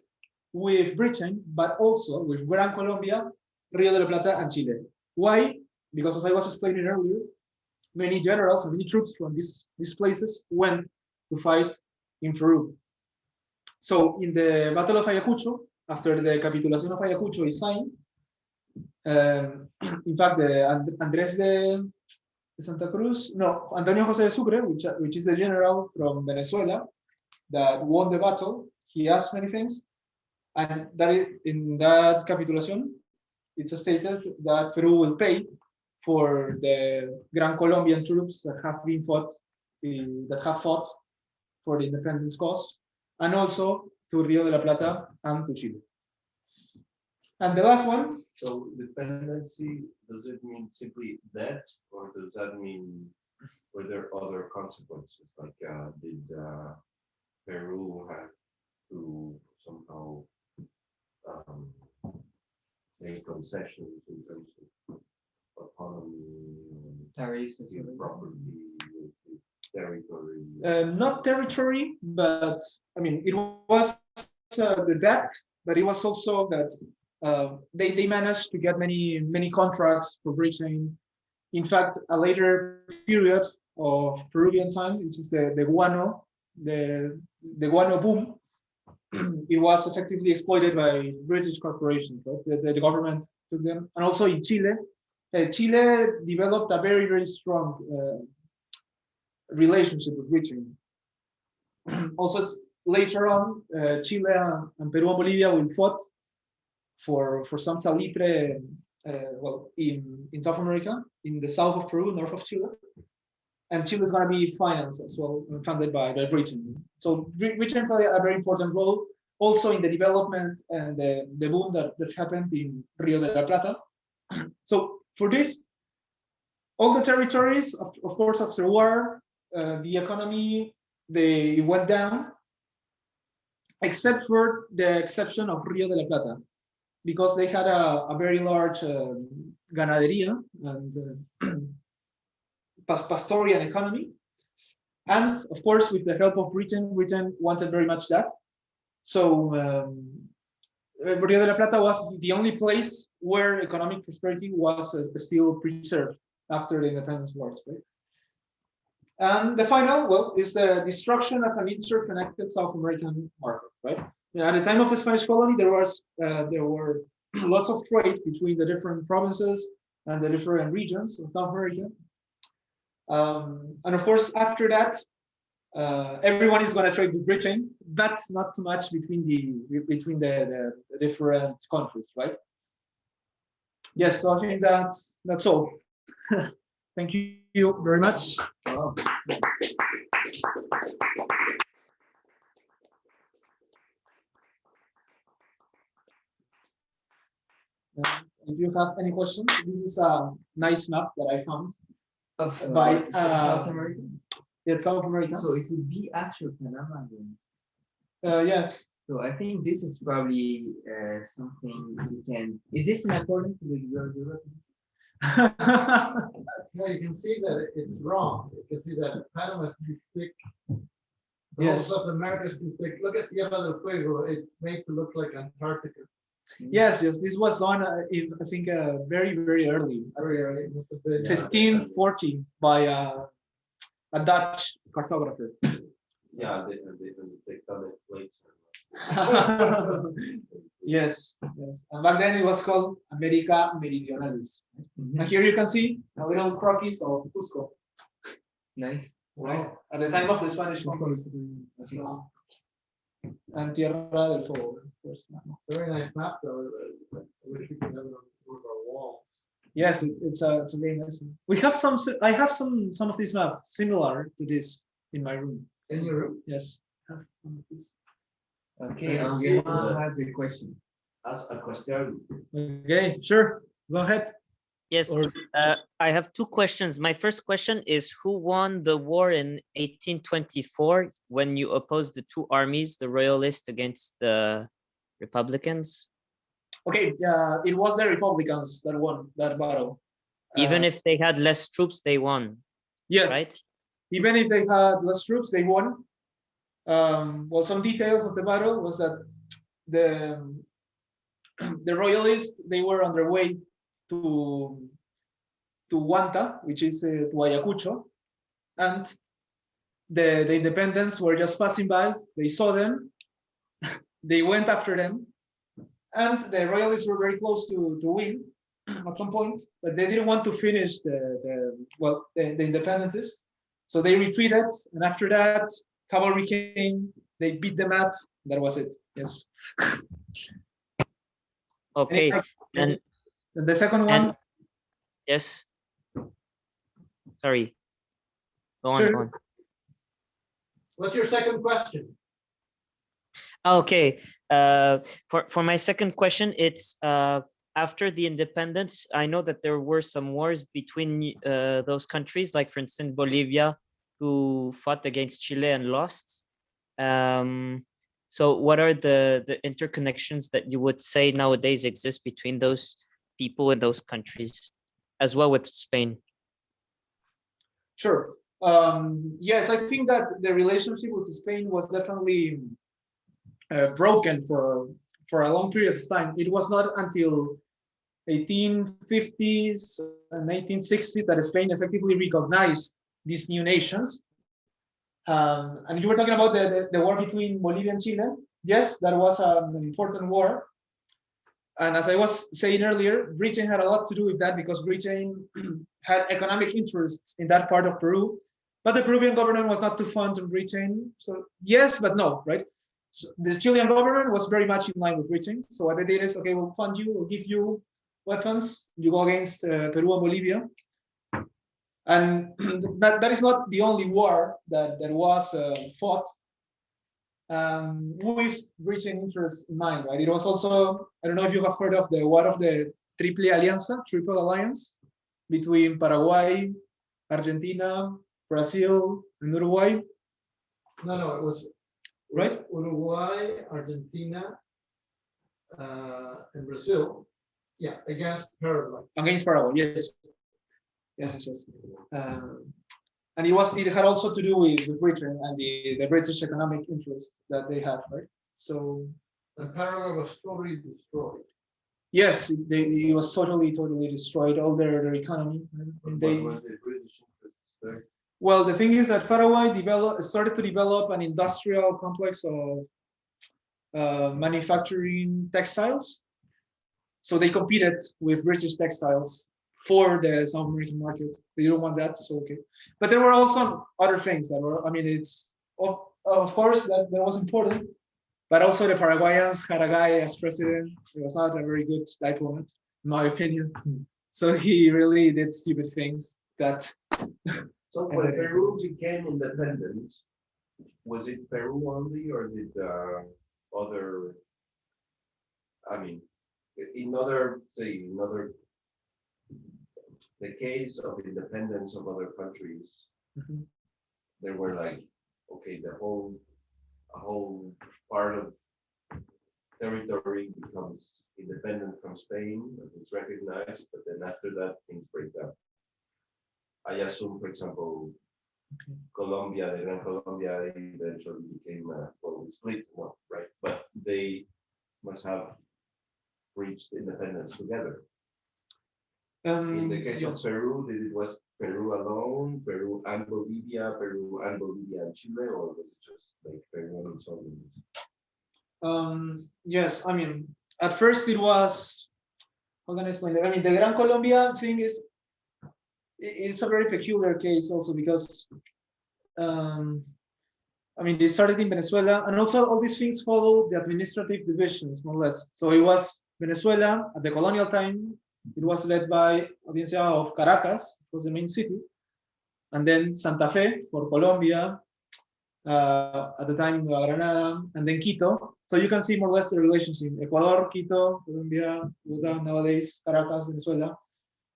with Britain, but also with Gran Colombia, Rio de la Plata, and Chile. Why? Because as I was explaining earlier, many generals and many troops from these places went to fight in Peru. So in the Battle of Ayacucho, after the capitulation of Ayacucho is signed, in fact, Andrés Santa Cruz, no, Antonio José de Sucre, which is the general from Venezuela that won the battle. He asked many things, and in that capitulation, it's stated that Peru will pay for the Gran Colombian troops that have fought for the independence cause, and also to Rio de la Plata and to Chile. And the last one. So dependency, does it mean simply that, or does that mean, were there other consequences? Like, did Peru have to somehow make concessions in terms of autonomy, Tariffs, property, territory? Not territory, but I mean, it was the debt, but it was also that they managed to get many contracts for Britain. In fact, a later period of Peruvian time, which is the guano boom, it was effectively exploited by British corporations. Right? The government took them, and also in Chile, Chile developed a very strong relationship with Britain. Also, later on, Chile and Peru and Bolivia will fight for some salitre, in South America, in the south of Peru, north of Chile, and Chile is going to be financed as well, funded by Britain. So Britain played a very important role also in the development and the boom that happened in Rio de la Plata. So for this, all the territories, of course, after war, the economy, they went down, except for the exception of Rio de la Plata, because they had a very large ganaderia and pastoral economy. And of course, with the help of Britain wanted very much that. So Rio de la Plata was the only place where economic prosperity was still preserved after the independence wars, right? And the final, is the destruction of an interconnected South American market, right? At the time of the Spanish colony, there were lots of trade between the different provinces and the different regions of South America. And of course, after that, everyone is going to trade with Britain, but not too much between the different countries, right? Yes, so I think that's all. Thank you very much. Wow. If you have any questions, this is a nice map that I found Of by South America. it's South America. So it would be actual Panama then. Yes. So I think this is probably something we can. Is this in accordance with your Europe? No, you can see that it's wrong. You can see that Panama is too thick. Yes. South America is too thick. Look at Tierra del Fuego. It's made to look like Antarctica. Yes. This was done, I think, very early, Very early. Must have been, 1540, by a Dutch cartographer. Yeah, the tectonic plates. Yes. And back then it was called America Meridionalis. And here you can see a little croquis of Cusco. Nice. Right? At the time of the Spanish conquest. So, and Tierra del Fuego, of course. very nice map, though. I wish we could have it on one of our walls. Yes, it's a very nice one. We have some. I have some of these maps similar to this in my room. In your room. Yes. I have some of these. Okay, Okay, Angela has a question. Ask a question. Okay, sure. Go ahead. Yes, Or- I have two questions. My first question is, who won the war in 1824 when you opposed the two armies, the Royalists against the Republicans? Okay, it was the Republicans that won that battle. Even if they had less troops, they won, Yes, right? even if they had less troops, they won. Well, some details of the battle was that the Royalists, they were on their way to Huanta, which is to Ayacucho, and the independents were just passing by. They saw them, they went after them, and the Royalists were very close to win. at some point, but they didn't want to finish the independentists, so they retreated, and after that, cavalry came, they beat them up. That was it. Yes. Okay, and the second one. and yes. Sorry. Go on, Sure. go on. What's your second question? Okay. For my second question, it's after the independence, I know that there were some wars between those countries, like for instance, Bolivia, who fought against Chile and lost. So what are the interconnections that you would say nowadays exist between those people in those countries, as well with Spain? Sure. Yes, I think that the relationship with Spain was definitely broken for a long period of time. It was not until 1850s and 1860s that Spain effectively recognized these new nations. And you were talking about the war between Bolivia and Chile. Yes, that was an important war. And as I was saying earlier, Britain had a lot to do with that because Britain had economic interests in that part of Peru, but the Peruvian government was not too fond of Britain. So yes, but no, right? So the Chilean government was very much in line with Britain. So what they did is, okay, we'll fund you, we'll give you weapons, you go against Peru and Bolivia. And that is not the only war that was fought with Britain interests in mind, right? It was also, I don't know if you have heard of the War of the Triple Alliance between Paraguay, Argentina, Brazil, and Uruguay. No, it was Right? Uruguay, Argentina, and Brazil. Yeah, against Paraguay. Against Paraguay, yes. Yes. And it had also to do with Britain and the British economic interest that they had, right? So. And Paraguay was totally destroyed. Yes, it was totally destroyed, all their economy. What was the British interest there? Well, the thing is that Paraguay started to develop an industrial complex of manufacturing textiles. So they competed with British textiles for the South American market. They don't want that, so okay. But there were also other things that were, I mean, it's of course that was important, but also the Paraguayans had a guy as president. He was not a very good diplomat, in my opinion. So he really did stupid things that. So when Peru became independent, was it Peru only, or did other? I mean, the case of independence of other countries, there were like, okay, a whole part of territory becomes independent from Spain, and it's recognized, but then after that, things break down. I assume, for example, Colombia, the Gran Colombia eventually became, we split, no, right? But they must have reached independence together. In the case of Peru, was Peru alone, Peru and Bolivia and Chile, or was it just like Peru and Solomons? Yes, I mean, at first it was, how can I explain it? I mean, the Gran Colombia thing is, it's a very peculiar case also because, I mean, it started in Venezuela, and also all these things follow the administrative divisions, more or less. So it was Venezuela at the colonial time. It was led by Audiencia of Caracas, it was the main city, and then Santa Fe for Colombia, at the time Granada, and then Quito. So you can see more or less the relationship: Ecuador, Quito, Colombia, Bogotá, nowadays Caracas, Venezuela.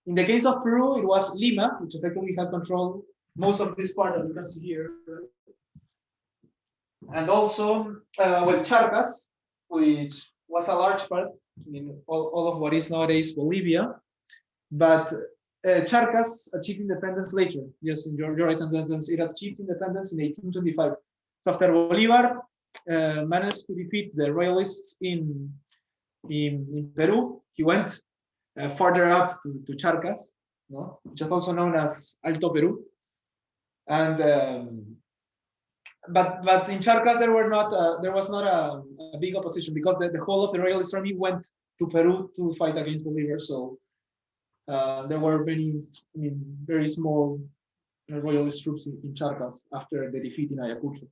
In the case of Peru, it was Lima, which effectively had control most of this part that you can see here, and also with Charcas, which was a large part in all of what is nowadays Bolivia, but Charcas achieved independence later. Yes, in your right independence, it achieved independence in 1825. So after Bolivar managed to defeat the Royalists in Peru, he went farther up to Charcas, no? Which is also known as Alto Peru, and but in Charcas there was not a big opposition because the whole of the Royalist army went to Peru to fight against Bolivar. So There were many, I mean, very small royalist troops in Charcas after the defeat in Ayacucho.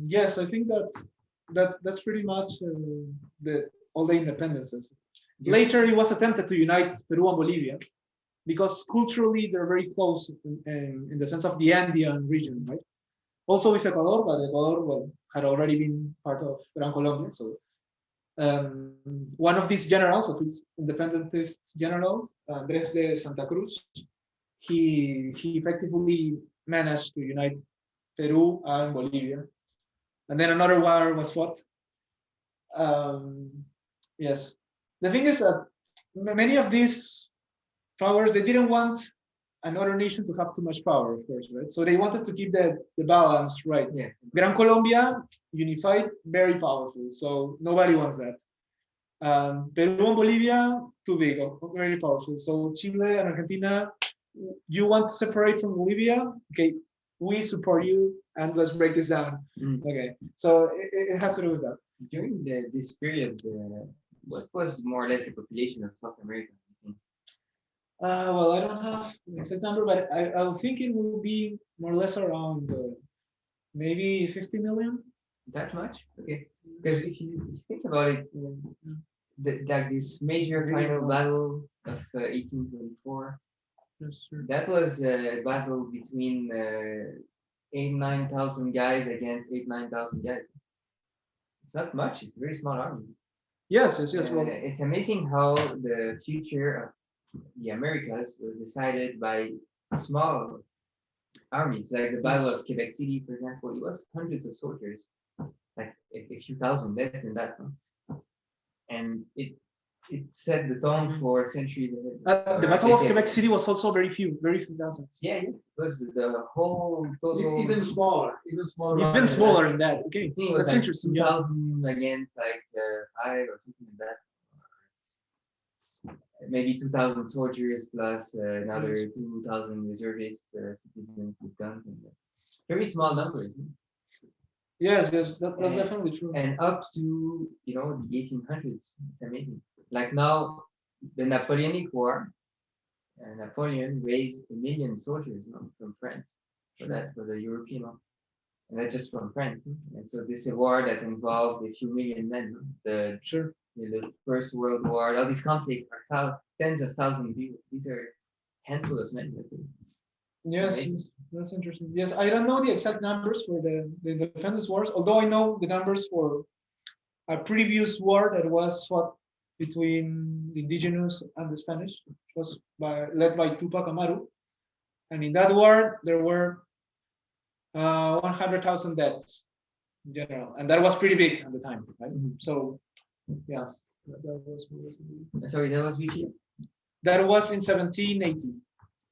Yes, I think that's pretty much all the independences. Later, it was attempted to unite Peru and Bolivia because culturally they're very close in the sense of the Andean region, right? Also with Ecuador, but Ecuador had already been part of Gran Colombia. So one of these generals, of these independentist generals, Andrés de Santa Cruz, he effectively managed to unite Peru and Bolivia. And then another war was fought. Yes. The thing is that many of these powers, they didn't want another nation to have too much power, of course, right? So they wanted to keep the balance right. Yeah. Gran Colombia, unified, very powerful. So nobody wants that. Peru and Bolivia, too big, very powerful. So Chile and Argentina, you want to separate from Bolivia? Okay, we support you, and let's break this down. Okay, so it has to do with that. During this period, what was more or less the population of South America? Well, I don't have the exact number, but I would think it will be more or less around maybe 50 million. That much? Okay. Because if you think about it, like this major final battle of 1824, Yes, sure. that was a battle between 8,000-9,000 guys against 8,000-9,000 guys. It's not much. It's a very small army. Yes. Well, It's amazing how the future of the Americas was decided by small armies, like the Battle of Quebec City, for example. It was hundreds of soldiers, like a few thousand, less than that, huh? And it set the tone for centuries ahead. the Battle of Quebec City was also very few thousands. Yeah, it was the whole total. Even smaller. Even smaller than that. Okay, I think it was that's like interesting. 2,000 against like 5 or something like that. Maybe 2,000 soldiers plus another 2,000 reservist citizens with guns. And very small numbers. Yes, that's definitely true. And up to the 1800s. It's amazing. Like now, the Napoleonic War, Napoleon raised 1 million soldiers from France for the European one, and that's just from France. And so this is a war that involved a few million men. The First World War, all these conflicts are tens of thousands of people. These are handful of men. I think. Yes, that's interesting. Yes, I don't know the exact numbers for the independence wars, although I know the numbers for a previous war that was fought between the indigenous and the Spanish. It was led by Tupac Amaru, and in that war there were 100,000 deaths in general, and that was pretty big at the time, right? So, yeah, that was. Sorry, that was which year? That was in 1780.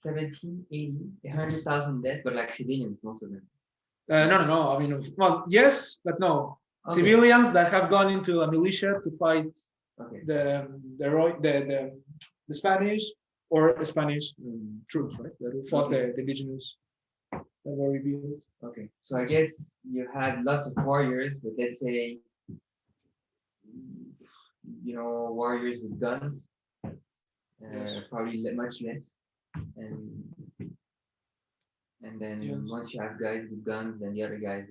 1780, 100,000 dead, but like civilians, most of them. No. I mean, well, yes, but no. Okay. Civilians that have gone into a militia to fight Okay. the Spanish or Spanish troops, right? That fought the indigenous that were rebuilt. Okay. So I guess you had lots of warriors, but let's say, warriors with guns, probably much less. And then once you have guys with guns, then the other guys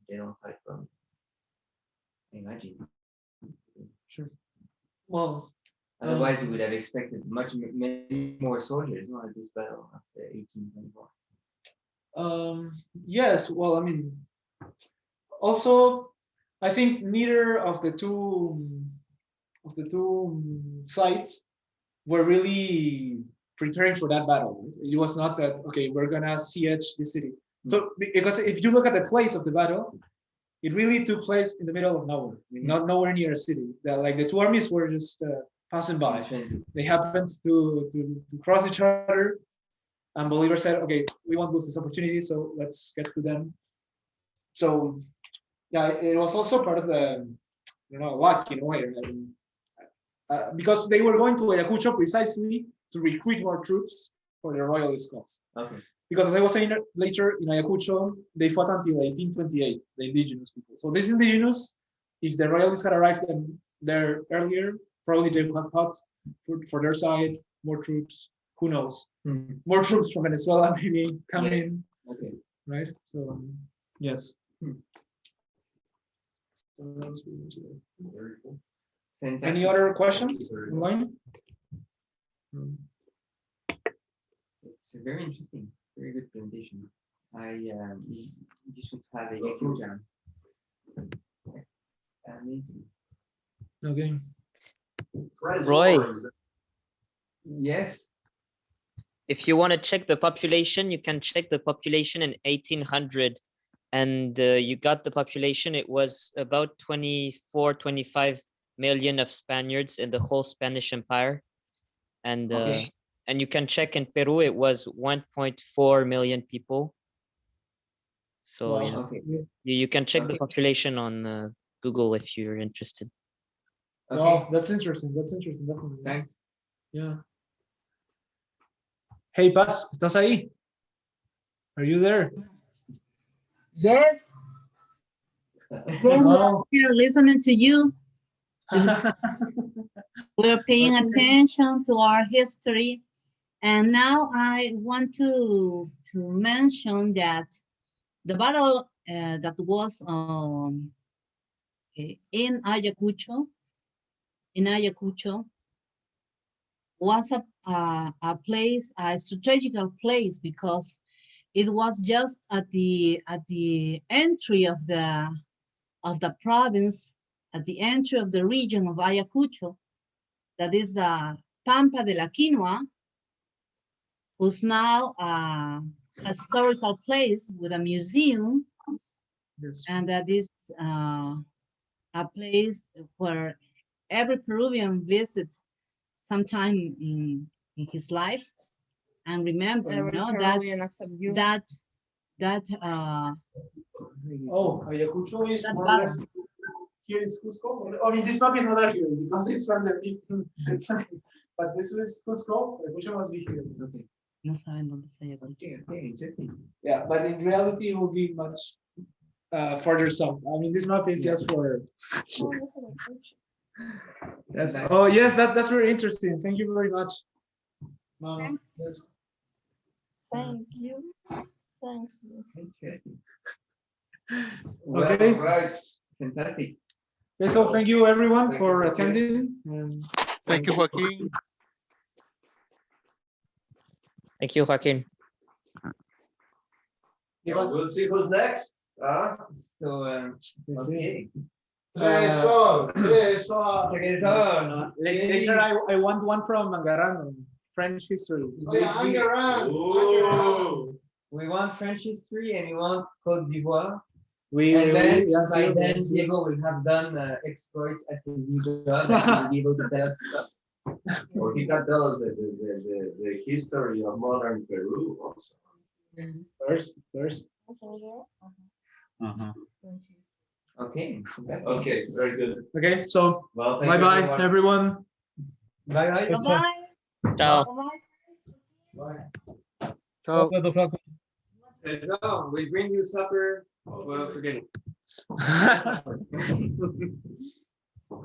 they don't fight from. Imagine. Sure. Well, otherwise you would have expected many more soldiers at this battle after 1824. Yes. Well, I mean, also, I think neither of the two sides were really preparing for that battle. It was not that, okay, we're gonna siege the city. So because if you look at the place of the battle, it really took place in the middle of nowhere. I mean, not nowhere near a city. The two armies were just passing by. They happened to cross each other, and Bolivar said, okay, we won't lose this opportunity, so let's get to them. So yeah, it was also part of the luck in a way. Because they were going to Ayacucho precisely to recruit more troops for the Royalist cause. Okay. Because as I was saying later, in Ayacucho, they fought until 1828, the indigenous people. So this indigenous, if the Royalists had arrived there earlier, Probably they have hot for their side, more troops. Who knows? Mhm. More troops from Venezuela maybe coming, Okay. right? So yes. Hmm. So that was pretty much it. Very cool. Fantastic. Any other questions Very online? It's very interesting. Very good presentation. You should have a YouTube channel. Amazing. Okay. Roy. Yes. If you want to check the population, you can check the population in 1800, and you got the population. It was about 24, 25 million of Spaniards in the whole Spanish Empire, and Okay. and you can check in Peru. It was 1.4 million people. So Wow. yeah, Okay. you can check the Okay. population on Google if you're interested. Okay. Wow, that's interesting. That's interesting. Definitely. Thanks. Yeah. Hey, Paz, ¿estás ahí? Are you there? Yes, yes, Wow. we're here listening to you. We're paying attention to our history. And now I want to mention that the battle that was in Ayacucho, was a place, a strategical place, because it was just at the entry of the province, at the entry of the region of Ayacucho, that is the Pampa de la Quinoa, who's now a historical place with a museum, Yes. and that is a place where every Peruvian visits sometime in his life. And remember, you know, that Oh, Ayacucho is That more or battle. less here is Cusco. I mean, this map is not accurate because it's from the 15th century. But this is Cusco. Ayacucho must be here. Okay. no saben dónde está Ayacucho. Okay. Okay. Interesting. Yeah, but in reality, it will be much further south. I mean, this map is just for. Yes. Nice. Oh, yes, that's very interesting. Thank you very much. Yes. Thank you. Thanks. Interesting. Okay. Right. Fantastic. Okay, so thank you everyone Thank for you. attending. And Thank you, Joaquin. Thank you, Joaquin. We'll see who's next. So, okay. Tresor. Later, I want one from Angarano, French history. Ooh. We want French history and we want Côte d'Ivoire. We And then yes, by yes, then yes. Diego will have done exploits at his new job and he will be able to tell us stuff. Or he can tell us the history of modern Peru also. First. Okay. Fantastic. Okay, very good. Okay, so Well, thank bye you, bye everyone. Bye bye. Bye-bye. Ciao. Bye-bye. Ciao. So we bring you supper. Well, forget it.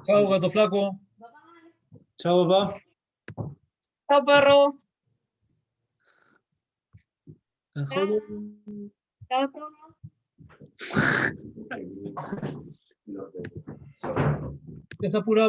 Chao, gato flaco. Bye-bye. Ciao, bye. Chao, perro. Chao, todo. Okay, we need to- Desapurado.